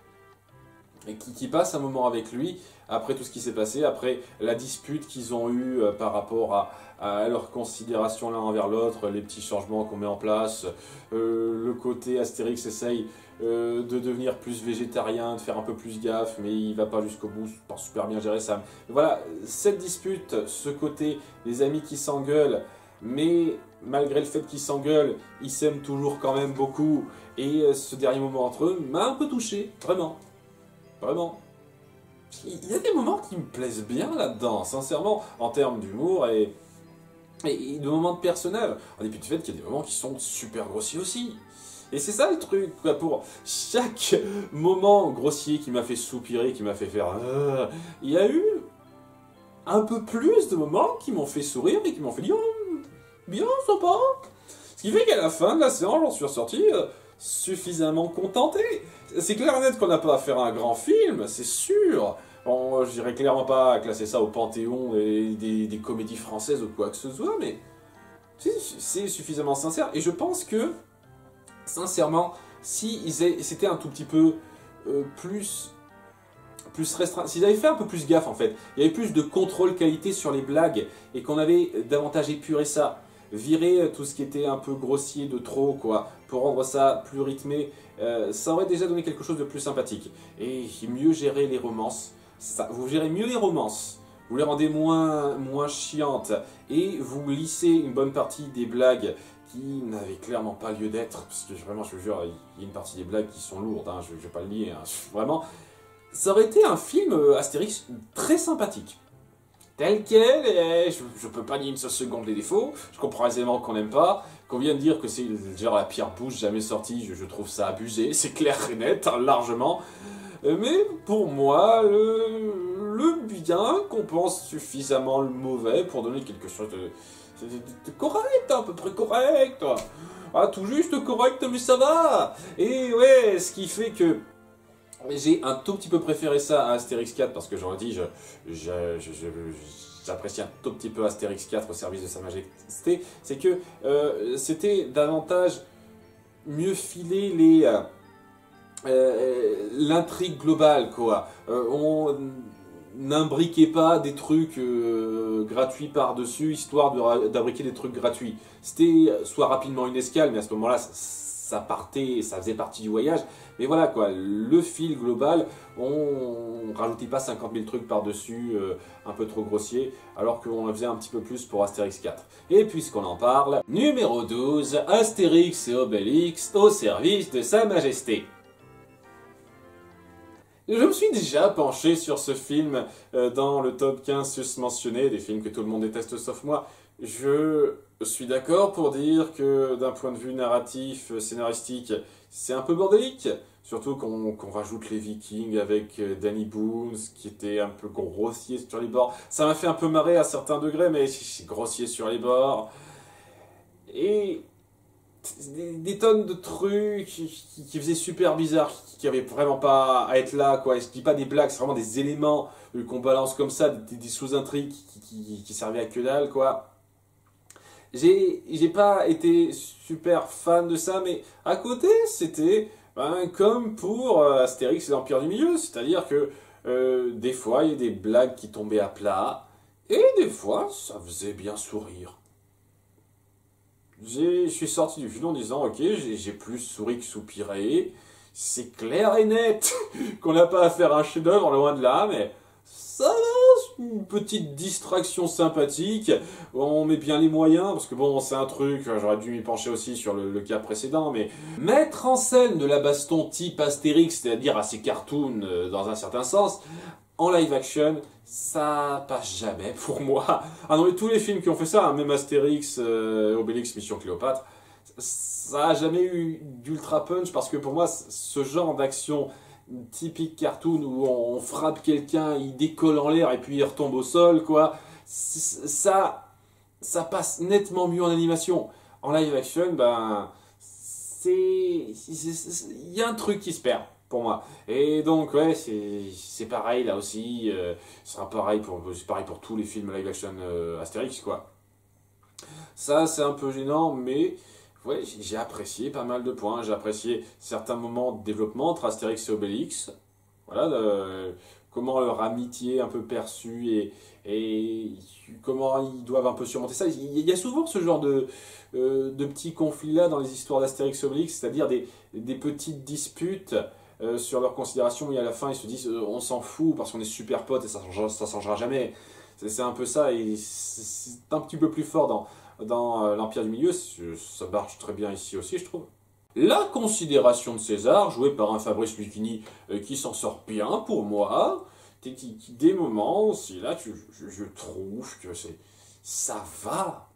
passe un moment avec lui, après tout ce qui s'est passé, après la dispute qu'ils ont eue par rapport à leur considération l'un envers l'autre, les petits changements qu'on met en place, le côté Astérix essaye de devenir plus végétarien, de faire un peu plus gaffe, mais il va pas jusqu'au bout, c'est pas super bien gérer ça. Voilà, cette dispute, ce côté des amis qui s'engueulent, mais malgré le fait qu'ils s'engueulent, ils s'aiment toujours quand même beaucoup, et ce dernier moment entre eux m'a un peu touché, vraiment. Vraiment. Il y a des moments qui me plaisent bien là-dedans, sincèrement, en termes d'humour et de moments de personnage. En dépit du fait qu'il y a des moments qui sont super grossiers aussi. Et c'est ça le truc, quoi, pour chaque moment grossier qui m'a fait soupirer, qui m'a fait faire... il y a eu un peu plus de moments qui m'ont fait sourire et qui m'ont fait dire bien, sympa. Ce qui fait qu'à la fin de la séance, j'en suis ressorti suffisamment contenté. C'est clair et net qu'on n'a pas à faire un grand film, c'est sûr. Bon, je dirais clairement pas classer ça au panthéon des comédies françaises ou quoi que ce soit, mais c'est suffisamment sincère. Et je pense que, sincèrement, si c'était un tout petit peu plus restreint, s'ils avaient fait un peu plus gaffe en fait, il y avait plus de contrôle qualité sur les blagues, et qu'on avait davantage épuré ça, virer tout ce qui était un peu grossier de trop, quoi, pour rendre ça plus rythmé, ça aurait déjà donné quelque chose de plus sympathique. Et mieux gérer les romances, vous gérez mieux les romances, vous les rendez moins chiantes, et vous lissez une bonne partie des blagues qui n'avait clairement pas lieu d'être, parce que vraiment, je vous jure, il y a une partie des blagues qui sont lourdes, hein, je vais pas le nier, hein, vraiment. Ça aurait été un film Astérix très sympathique. Tel quel, et je peux pas nier une seule seconde les défauts, je comprends aisément qu'on n'aime pas, qu'on vient de dire que c'est genre la pire bouche jamais sortie, je trouve ça abusé, c'est clair et net, hein, largement. Mais pour moi, le bien compense suffisamment le mauvais pour donner quelque chose de correct, à peu près correct. Ah, tout juste correct, mais ça va. Et ouais, ce qui fait que j'ai un tout petit peu préféré ça à Astérix 4, parce que j'en dis, j'apprécie un tout petit peu Astérix 4 au service de Sa Majesté, c'est que c'était davantage mieux filer l'intrigue globale, quoi. On n'imbriquait pas des trucs gratuits par-dessus, histoire d'imbriquer des trucs gratuits. C'était soit rapidement une escale, mais à ce moment-là, ça partait, ça faisait partie du voyage. Mais voilà, quoi, le fil global, on rajoutait pas 50 000 trucs par-dessus, un peu trop grossier, alors qu'on en faisait un petit peu plus pour Astérix 4. Et puisqu'on en parle, numéro 12, Astérix et Obélix au service de Sa Majesté. Je me suis déjà penché sur ce film dans le top 15 susmentionné, des films que tout le monde déteste sauf moi. Je suis d'accord pour dire que d'un point de vue narratif, scénaristique, c'est un peu bordélique. Surtout qu'on rajoute les Vikings avec Danny Boone, qui était un peu grossier sur les bords. Ça m'a fait un peu marrer à certains degrés, mais c'est grossier sur les bords. Et des tonnes de trucs qui faisaient super bizarre, qui avaient vraiment pas à être là, quoi. Je dis pas des blagues, c'est vraiment des éléments qu'on balance comme ça, des sous-intrigues qui servaient à que dalle, quoi. J'ai pas été super fan de ça, mais à côté, c'était comme pour Astérix et l'Empire du Milieu, c'est-à-dire que des fois, il y a des blagues qui tombaient à plat, et des fois, ça faisait bien sourire. Je suis sorti du film en disant, ok, j'ai plus souri que soupiré. C'est clair et net qu'on n'a pas à faire un chef-d'œuvre, loin de là, mais ça va, c'est une petite distraction sympathique. On met bien les moyens, parce que bon, c'est un truc, j'aurais dû m'y pencher aussi sur le cas précédent, mais mettre en scène de la baston type Astérix, c'est-à-dire assez cartoon dans un certain sens, en live action, ça passe jamais pour moi. Ah non, mais tous les films qui ont fait ça, hein, même Astérix, Obélix, Mission Cléopâtre, ça a jamais eu d'ultra punch, parce que pour moi, ce genre d'action typique cartoon où on frappe quelqu'un, il décolle en l'air et puis il retombe au sol, quoi, ça passe nettement mieux en animation. En live action, ben, il y a un truc qui se perd. Pour moi. Et donc, ouais, c'est pareil là aussi. C'est pareil pour tous les films live action Astérix, quoi. Ça, c'est un peu gênant, mais ouais, j'ai apprécié pas mal de points. J'ai apprécié certains moments de développement entre Astérix et Obélix. Voilà, comment leur amitié un peu perçue et comment ils doivent un peu surmonter ça. Il y a souvent ce genre de petits conflits-là dans les histoires d'Astérix et Obélix, c'est-à-dire des petites disputes sur leurs considérations, et à la fin ils se disent on s'en fout parce qu'on est super potes et ça changera jamais. C'est un peu ça, et c'est un petit peu plus fort dans l'Empire du Milieu, ça marche très bien ici aussi, je trouve. La considération de César, jouée par un Fabrice Lucchini qui s'en sort bien pour moi, des moments aussi là, je trouve que ça va,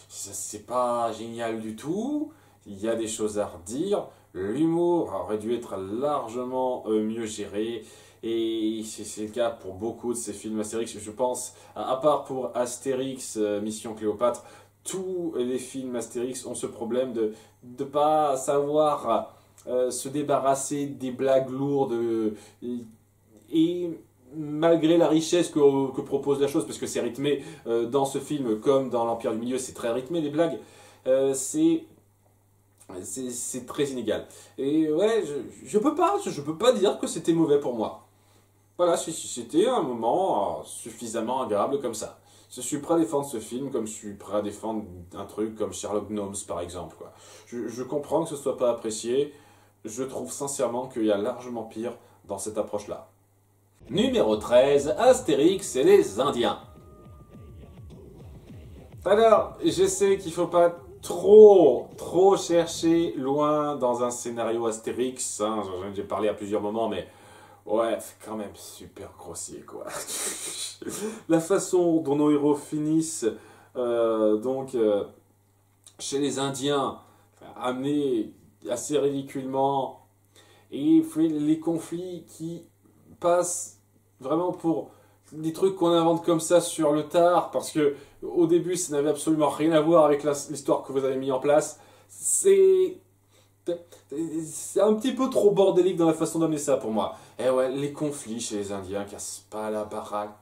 c'est pas génial du tout, il y a des choses à redire. L'humour aurait dû être largement mieux géré, et c'est le cas pour beaucoup de ces films Astérix. Je pense, à part pour Astérix, Mission Cléopâtre, tous les films Astérix ont ce problème de ne pas savoir se débarrasser des blagues lourdes, et malgré la richesse que propose la chose, parce que c'est rythmé dans ce film comme dans l'Empire du Milieu, c'est très rythmé les blagues, c'est très inégal. Et ouais, je peux pas dire que c'était mauvais pour moi. Voilà, c'était un moment suffisamment agréable comme ça. Je suis prêt à défendre ce film comme je suis prêt à défendre un truc comme Sherlock Gnomes par exemple, quoi. Je comprends que ce soit pas apprécié. Je trouve sincèrement qu'il y a largement pire dans cette approche-là. Numéro 13, Astérix et les Indiens. Alors, je sais qu'il faut pas trop chercher loin dans un scénario Astérix, hein, j'en ai déjà parlé à plusieurs moments, mais ouais, c'est quand même super grossier, quoi. La façon dont nos héros finissent, chez les Indiens, amenés assez ridiculement, et les conflits qui passent vraiment pour des trucs qu'on invente comme ça sur le tard, parce que au début ça n'avait absolument rien à voir avec l'histoire que vous avez mis en place. C'est un petit peu trop bordélique dans la façon d'amener ça pour moi. Et ouais, les conflits chez les Indiens cassent pas la baraque.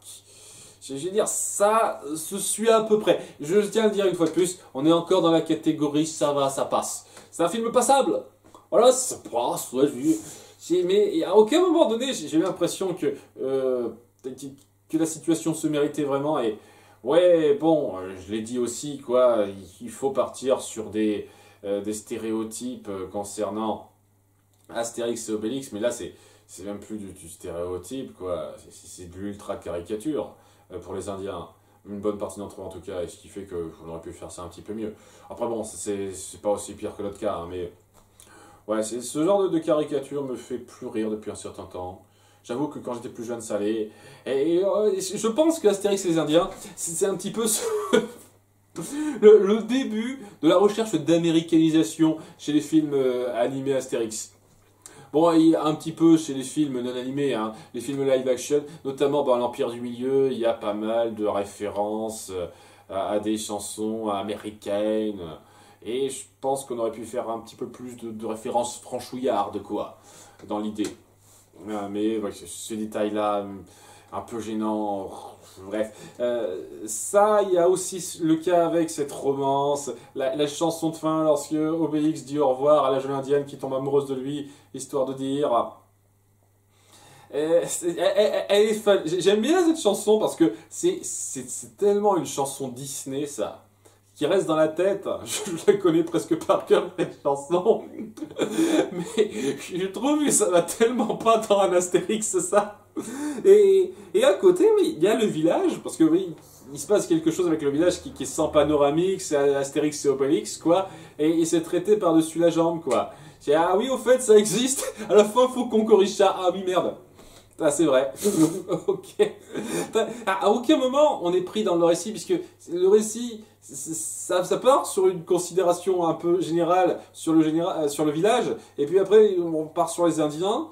Je veux dire, ça se suit à peu près. Je tiens à le dire une fois de plus, on est encore dans la catégorie ça va, ça passe. C'est un film passable. Voilà, ça passe, ouais, mais à aucun moment donné, j'ai eu l'impression que la situation se méritait vraiment. Et ouais, bon, je l'ai dit aussi, quoi, il faut partir sur des stéréotypes concernant Astérix et Obélix, mais là, c'est même plus du stéréotype, quoi. C'est de l'ultra caricature pour les Indiens. Une bonne partie d'entre eux, en tout cas, et ce qui fait qu'on aurait pu faire ça un petit peu mieux. Après, bon, c'est pas aussi pire que l'autre cas, hein, mais ouais, ce genre de caricature me fait plus rire depuis un certain temps. J'avoue que quand j'étais plus jeune, ça allait. Je pense que Astérix et les Indiens, c'est un petit peu le début de la recherche d'américanisation chez les films animés Astérix. Bon, il y a un petit peu chez les films non animés, hein, les films live action, notamment dans l'Empire du Milieu, il y a pas mal de références à des chansons américaines. Et je pense qu'on aurait pu faire un petit peu plus de références franchouillardes, quoi, dans l'idée. Mais ouais, ce détail-là, un peu gênant. Bref, ça, il y a aussi le cas avec cette romance, la chanson de fin lorsque Obélix dit au revoir à la jeune indienne qui tombe amoureuse de lui, histoire de dire. J'aime bien cette chanson parce que c'est tellement une chanson Disney, ça, qui reste dans la tête. Je la connais presque par cœur, cette chanson. Mais je trouve que ça va tellement pas dans un Astérix, ça. Et à côté, oui, il y a le village, parce que oui, il se passe quelque chose avec le village qui est sans panoramique, c'est Astérix et Obélix, quoi, et c'est traité par-dessus la jambe, quoi. Ah oui, au fait, ça existe, à la fin, faut qu'on corrige ça. Ah oui, merde. Ah, c'est vrai. Ok. À aucun moment on est pris dans le récit, puisque le récit, ça part sur une considération un peu générale sur sur le village, et puis après on part sur les Indiens,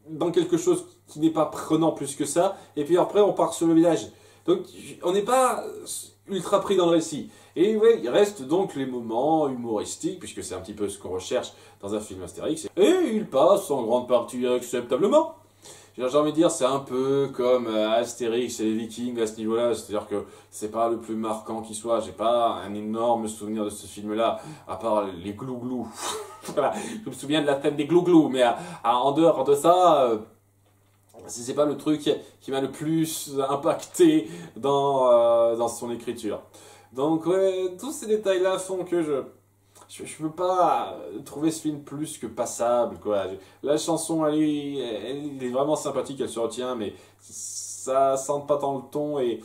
dans quelque chose qui n'est pas prenant plus que ça, et puis après on part sur le village. Donc on n'est pas ultra pris dans le récit. Et ouais, il reste donc les moments humoristiques, puisque c'est un petit peu ce qu'on recherche dans un film Astérix, et il passe en grande partie acceptablement. J'ai envie de dire, c'est un peu comme Astérix et les Vikings à ce niveau-là, c'est-à-dire que c'est pas le plus marquant qui soit, j'ai pas un énorme souvenir de ce film-là, à part les glouglous. Voilà, je me souviens de la thème des glouglous, mais en dehors de ça, c'est pas le truc qui m'a le plus impacté dans son écriture. Donc ouais, tous ces détails-là font que je peux pas trouver ce film plus que passable, quoi. La chanson, elle est vraiment sympathique, elle se retient, mais ça sent pas tant le ton et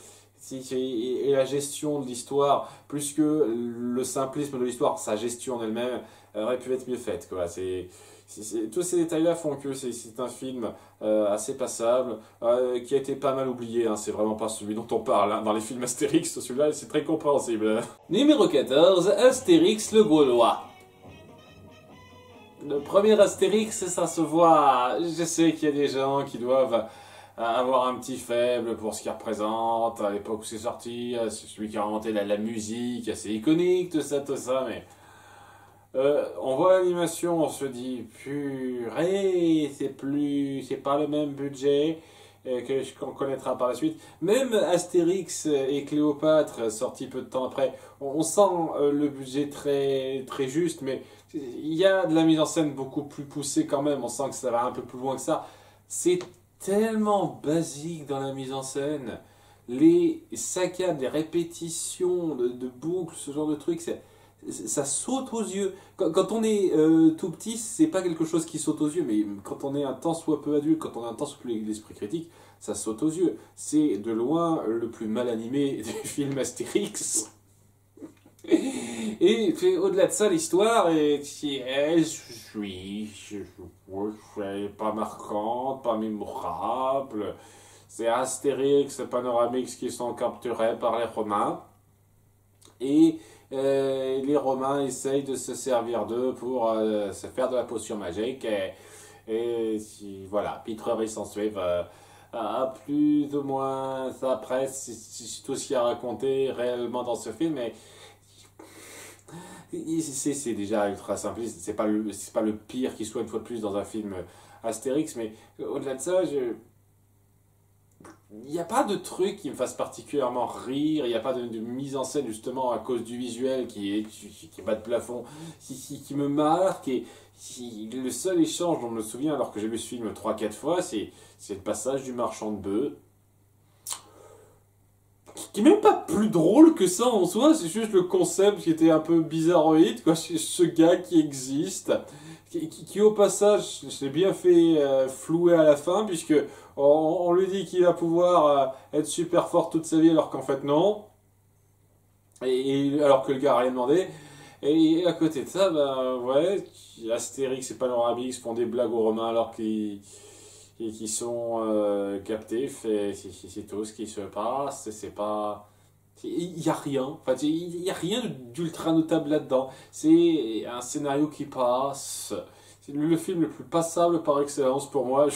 la gestion de l'histoire, plus que le simplisme de l'histoire, sa gestion en elle-même, aurait pu être mieux faite, quoi. Tous ces détails-là font que c'est un film assez passable, qui a été pas mal oublié, hein. C'est vraiment pas celui dont on parle, hein. Dans les films Astérix, celui-là, c'est très compréhensible. Numéro 14, Astérix le Gaulois. Le premier Astérix, ça se voit. Je sais qu'il y a des gens qui doivent avoir un petit faible pour ce qu'il représente, à l'époque où c'est sorti, c'est celui qui a inventé la musique, assez iconique, tout ça, mais... on voit l'animation, on se dit purée, c'est pas le même budget qu'on connaîtra par la suite. Même Astérix et Cléopâtre, sorti peu de temps après, on sent le budget très juste, mais il y a de la mise en scène beaucoup plus poussée quand même. On sent que ça va un peu plus loin que ça. C'est tellement basique dans la mise en scène. Les saccades, les répétitions de boucles, ce genre de trucs, ça saute aux yeux. Quand on est tout petit, c'est pas quelque chose qui saute aux yeux, mais quand on est un tant soit peu adulte, quand on a un tant soit peu l'esprit critique, ça saute aux yeux. C'est de loin le plus mal animé des films Astérix. Et puis, au-delà de ça, l'histoire est pas marquante, pas mémorable. C'est Astérix, c'est Panoramix qui sont capturés par les Romains. Et les Romains essayent de se servir d'eux pour se faire de la potion magique. Voilà, Peter et s'en suivent. A plus ou moins ça presse, c'est tout ce qu'il y a à raconter réellement dans ce film. Mais c'est déjà ultra simpliste. C'est pas le pire qui soit une fois de plus dans un film Astérix. Mais au-delà de ça, il n'y a pas de truc qui me fasse particulièrement rire, il n'y a pas de mise en scène justement à cause du visuel qui bat de plafond, qui me marque. Et le seul échange dont je me souviens alors que j'ai vu ce film 3-4 fois, c'est le passage du marchand de bœufs. Qui est même pas plus drôle que ça en soi, c'est juste le concept qui était un peu bizarroïde, quoi. Ce gars qui existe, qui au passage, je l'ai bien fait flouer à la fin, puisque on lui dit qu'il va pouvoir être super fort toute sa vie, alors qu'en fait non, alors que le gars a rien demandé. Et à côté de ça, ben ouais, Astérix et Panoramix font des blagues aux Romains alors qu'ils sont captifs, et c'est tout ce qui se passe, c'est pas... Il n'y a rien, en fait, il n'y a rien d'ultra notable là-dedans. C'est un scénario qui passe. C'est le film le plus passable par excellence pour moi.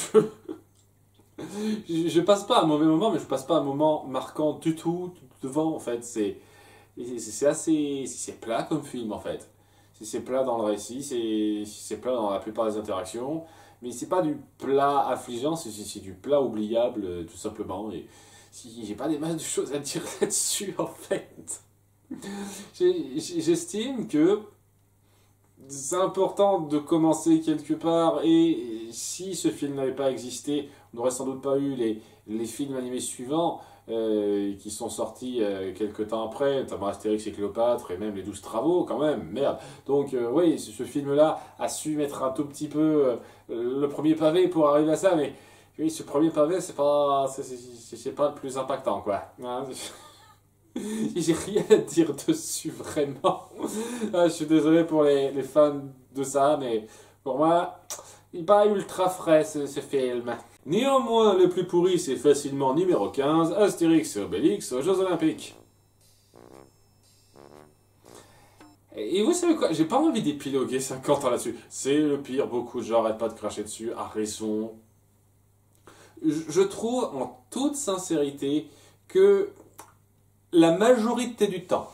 Je passe pas un mauvais moment, mais je passe pas un moment marquant du tout devant, en fait. C'est assez... C'est plat comme film, en fait. C'est plat dans le récit, c'est plat dans la plupart des interactions. Mais c'est pas du plat affligeant, c'est du plat oubliable, tout simplement. Et j'ai pas des masses de choses à dire là-dessus, en fait. J'estime que c'est important de commencer quelque part, et si ce film n'avait pas existé, on n'aurait sans doute pas eu les films animés suivants qui sont sortis quelques temps après, notamment Astérix et Cléopâtre, et même les 12 travaux, quand même, merde. Donc oui, ce film-là a su mettre un tout petit peu le premier pavé pour arriver à ça, mais oui, ce premier pavé, c'est pas le plus impactant, quoi. Hein. J'ai rien à dire dessus, vraiment. Je suis désolé pour les fans de ça, mais pour moi, il n'est pas ultra frais ce film. Néanmoins, le plus pourri, c'est facilement numéro 15, Astérix et Obélix aux Jeux Olympiques. Et vous savez quoi, j'ai pas envie d'épiloguer 50 ans là-dessus. C'est le pire, beaucoup de gens n'arrêtent pas de cracher dessus, à raison. Je trouve en toute sincérité que la majorité du temps,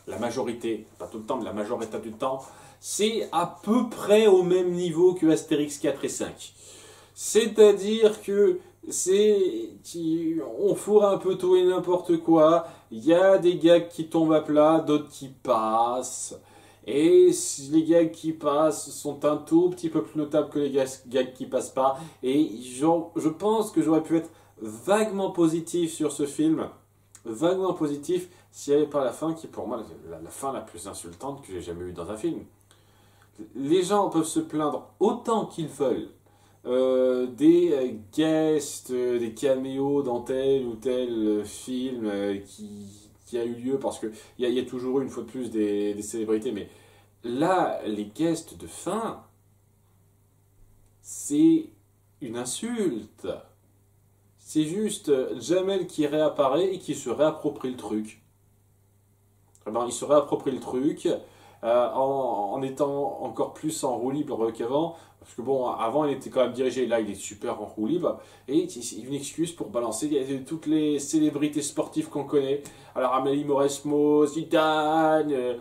la majorité, pas tout le temps, mais la majorité du temps, c'est à peu près au même niveau que Astérix 4 et 5. C'est-à-dire que on fourre un peu tout et n'importe quoi, il y a des gags qui tombent à plat, d'autres qui passent, et les gags qui passent sont un tout petit peu plus notables que les gags qui passent pas, et je pense que j'aurais pu être vaguement positif sur ce film, vaguement positif, s'il n'y avait pas la fin qui est pour moi la fin la plus insultante que j'ai jamais eue dans un film. Les gens peuvent se plaindre autant qu'ils veulent des guests, des caméos dans tel ou tel film qui a eu lieu, parce qu'il y a toujours eu une fois de plus des célébrités, mais là, les guests de fin, c'est une insulte. C'est juste Jamel qui réapparaît et qui se réapproprie le truc. Ben, il se réapproprie le truc en étant encore plus en roue libre qu'avant. Parce que bon, avant il était quand même dirigé, là il est super en roue libre. Et c'est une excuse pour balancer toutes les célébrités sportives qu'on connaît. Alors Amélie Mauresmo, Zidane,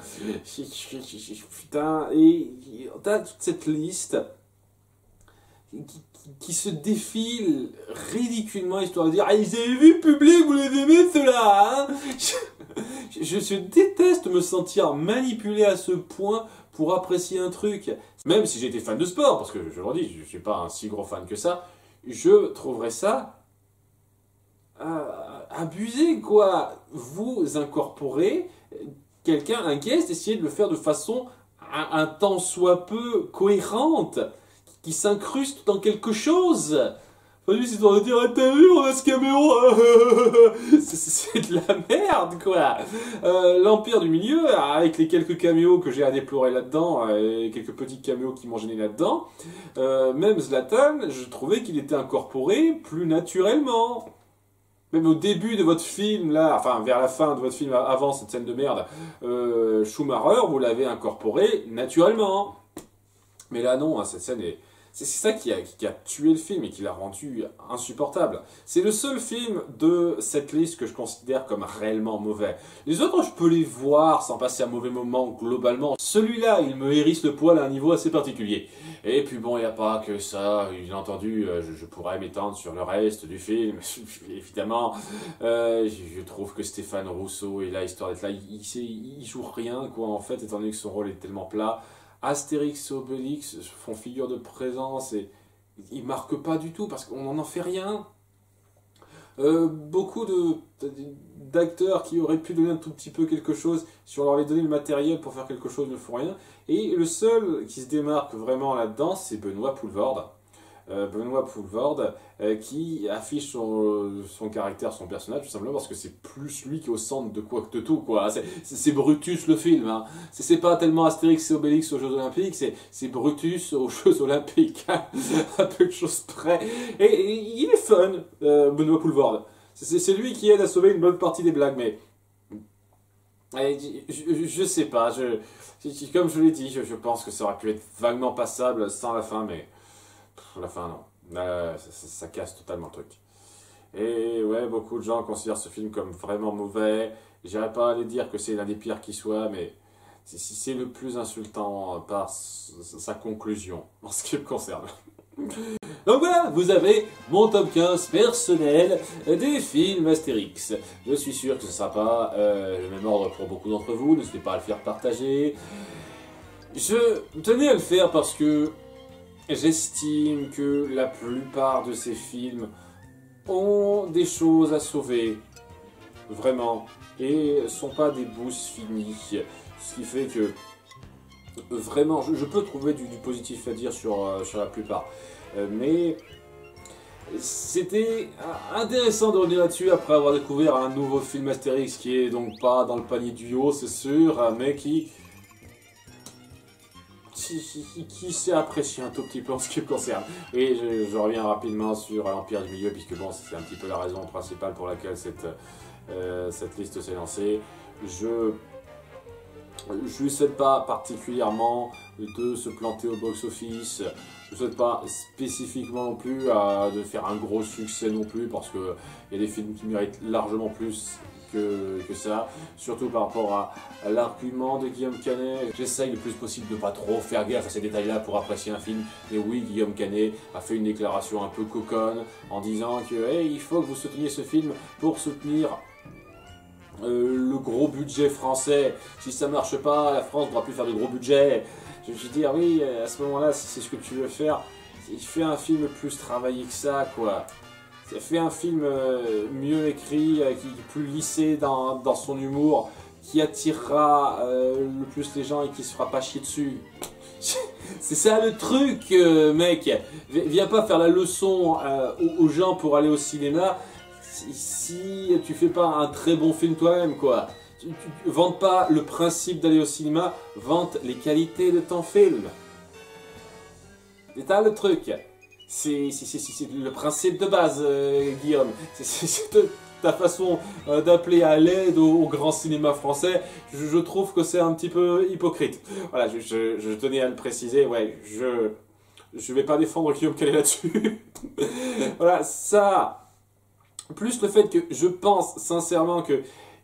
putain, et t'as toute cette liste qui se défile ridiculement, histoire de dire ah, ils avaient vu le public, vous les aimez ceux-là, hein. Je déteste me sentir manipulé à ce point pour apprécier un truc. Même si j'étais fan de sport, parce que je le redis, je ne suis pas un si gros fan que ça, je trouverais ça abusé, quoi. Vous incorporez quelqu'un, un guest, essayer de le faire de façon un tant soit peu cohérente, qui s'incruste dans quelque chose. Pas juste histoire de dire, ah, t'as vu, on a ce caméo, c'est de la merde, quoi. L'Empire du Milieu, avec les quelques caméos que j'ai à déplorer là-dedans, et quelques petits caméos qui m'ont gêné là-dedans, même Zlatan, je trouvais qu'il était incorporé plus naturellement. Même au début de votre film, là, enfin vers la fin de votre film, avant cette scène de merde, Schumacher, vous l'avez incorporé naturellement. Mais là non, hein, cette scène est... C'est ça qui a tué le film et qui l'a rendu insupportable. C'est le seul film de cette liste que je considère comme réellement mauvais. Les autres, je peux les voir sans passer un mauvais moment globalement. Celui-là, il me hérisse le poil à un niveau assez particulier. Et puis bon, il n'y a pas que ça. Bien entendu, je pourrais m'étendre sur le reste du film. Évidemment, je trouve que Stéphane Rousseau est là, histoire d'être là. Il joue rien, quoi, en fait, étant donné que son rôle est tellement plat. Astérix et Obélix font figure de présence et ils marquent pas du tout parce qu'on n'en fait rien. Beaucoup d'acteurs qui auraient pu donner un tout petit peu quelque chose, si on leur avait donné le matériel pour faire quelque chose, ne font rien. Et le seul qui se démarque vraiment là-dedans, c'est Benoît Poelvoorde. Qui affiche son caractère, son personnage, tout simplement parce que c'est plus lui qui est au centre de quoi que de tout, quoi. C'est Brutus le film, hein. C'est pas tellement Astérix et Obélix aux Jeux Olympiques, c'est Brutus aux Jeux Olympiques, hein. À peu de choses près. Et il est fun, Benoît Poelvoorde. C'est lui qui aide à sauver une bonne partie des blagues, mais... Je sais pas, comme je l'ai dit, je pense que ça aurait pu être vaguement passable sans la fin, mais... La fin, non. Ça casse totalement le truc. Et ouais, beaucoup de gens considèrent ce film comme vraiment mauvais. J'irais pas aller dire que c'est l'un des pires qui soit, mais c'est le plus insultant par sa conclusion, en ce qui me concerne. Donc voilà, vous avez mon top 15 personnel des films Astérix. Je suis sûr que ce ne sera pas le même ordre pour beaucoup d'entre vous, n'hésitez pas à le faire partager. Je tenais à le faire parce que j'estime que la plupart de ces films ont des choses à sauver, vraiment, et sont pas des boosts finis. Ce qui fait que, vraiment, je peux trouver du positif à dire sur la plupart. Mais c'était intéressant de revenir là-dessus après avoir découvert un nouveau film Astérix qui est donc pas dans le panier du haut, c'est sûr, mais qui s'est apprécié un tout petit peu en ce qui me concerne. Et je reviens rapidement sur l'Empire du Milieu, puisque bon, c'est un petit peu la raison principale pour laquelle cette liste s'est lancée. Je lui souhaite pas particulièrement de se planter au box-office. Je ne souhaite pas spécifiquement non plus de faire un gros succès non plus, parce qu'il y a des films qui méritent largement plus que ça, surtout par rapport à l'argument de Guillaume Canet. J'essaye le plus possible de pas trop faire gaffe à ces détails-là pour apprécier un film. Et oui, Guillaume Canet a fait une déclaration un peu coconne en disant que hey, il faut que vous souteniez ce film pour soutenir le gros budget français. Si ça marche pas, la France ne pourra plus faire de gros budget. Je veux dire, oui, à ce moment-là, si c'est ce que tu veux faire, il fait un film plus travaillé que ça, quoi. Fait un film mieux écrit, qui est plus lissé dans son humour, qui attirera le plus les gens et qui se fera pas chier dessus. C'est ça le truc, mec. Viens pas faire la leçon aux gens pour aller au cinéma si tu fais pas un très bon film toi-même, quoi. Tu vante pas le principe d'aller au cinéma, vante les qualités de ton film. C'est ça le truc. C'est le principe de base, Guillaume. C'est ta façon d'appeler à l'aide au grand cinéma français. Je trouve que c'est un petit peu hypocrite. Voilà, je tenais à le préciser. Ouais, je vais pas défendre Guillaume Canet là-dessus. Voilà, ça. Plus le fait que je pense sincèrement que,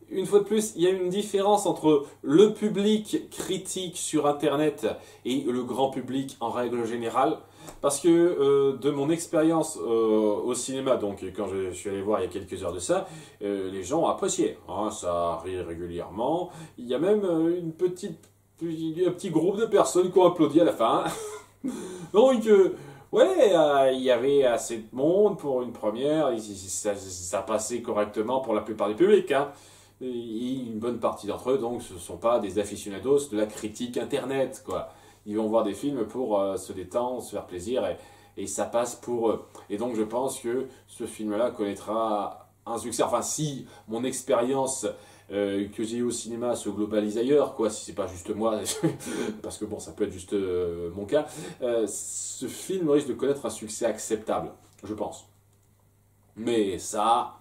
une fois de plus, il y a une différence entre le public critique sur Internet et le grand public en règle générale. Parce que de mon expérience au cinéma, donc quand je suis allé voir il y a quelques heures de ça, les gens ont apprécié. Hein, ça rit régulièrement. Il y a même un petit groupe de personnes qui ont applaudi à la fin. Donc, ouais, il y avait assez de monde pour une première. Ça passait correctement pour la plupart du public. Hein. Et une bonne partie d'entre eux, donc, ce ne sont pas des aficionados de la critique internet, quoi. Ils vont voir des films pour se détendre, se faire plaisir, et ça passe pour eux. Et donc, je pense que ce film-là connaîtra un succès. Enfin, si mon expérience que j'ai eue au cinéma se globalise ailleurs, quoi, si c'est pas juste moi, parce que bon, ça peut être juste mon cas, ce film risque de connaître un succès acceptable, je pense. Mais ça,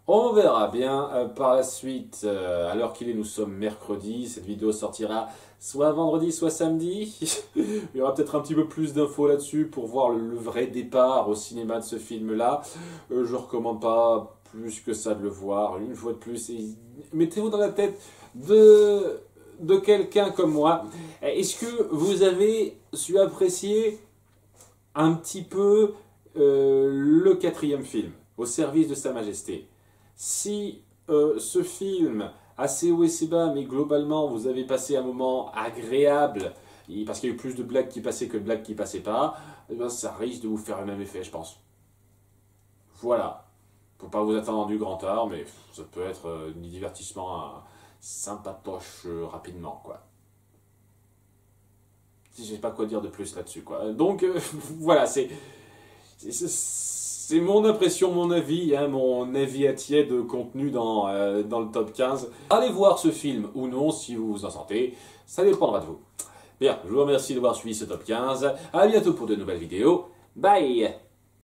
on verra bien par la suite. À l'heure qu'il est, nous sommes mercredi. Cette vidéo sortira soit vendredi, soit samedi. Il y aura peut-être un petit peu plus d'infos là-dessus pour voir le vrai départ au cinéma de ce film-là. Je recommande pas plus que ça de le voir. Une fois de plus, mettez-vous dans la tête de quelqu'un comme moi. Est-ce que vous avez su apprécier un petit peu le quatrième film, Au service de Sa Majesté? Si ce film, assez haut et assez bas, mais globalement vous avez passé un moment agréable, parce qu'il y a eu plus de blagues qui passaient que de blagues qui passaient pas, eh ben, ça risque de vous faire le même effet, je pense. Voilà. Faut pas vous attendre du grand art, mais ça peut être du divertissement sympatoche rapidement, quoi. Je sais pas quoi dire de plus là-dessus, quoi. Donc, voilà, c'est mon impression, mon avis, hein, mon avis à tiède contenu dans le top 15. Allez voir ce film ou non, si vous vous en sentez, ça dépendra de vous. Bien, je vous remercie d'avoir suivi ce top 15. À bientôt pour de nouvelles vidéos. Bye!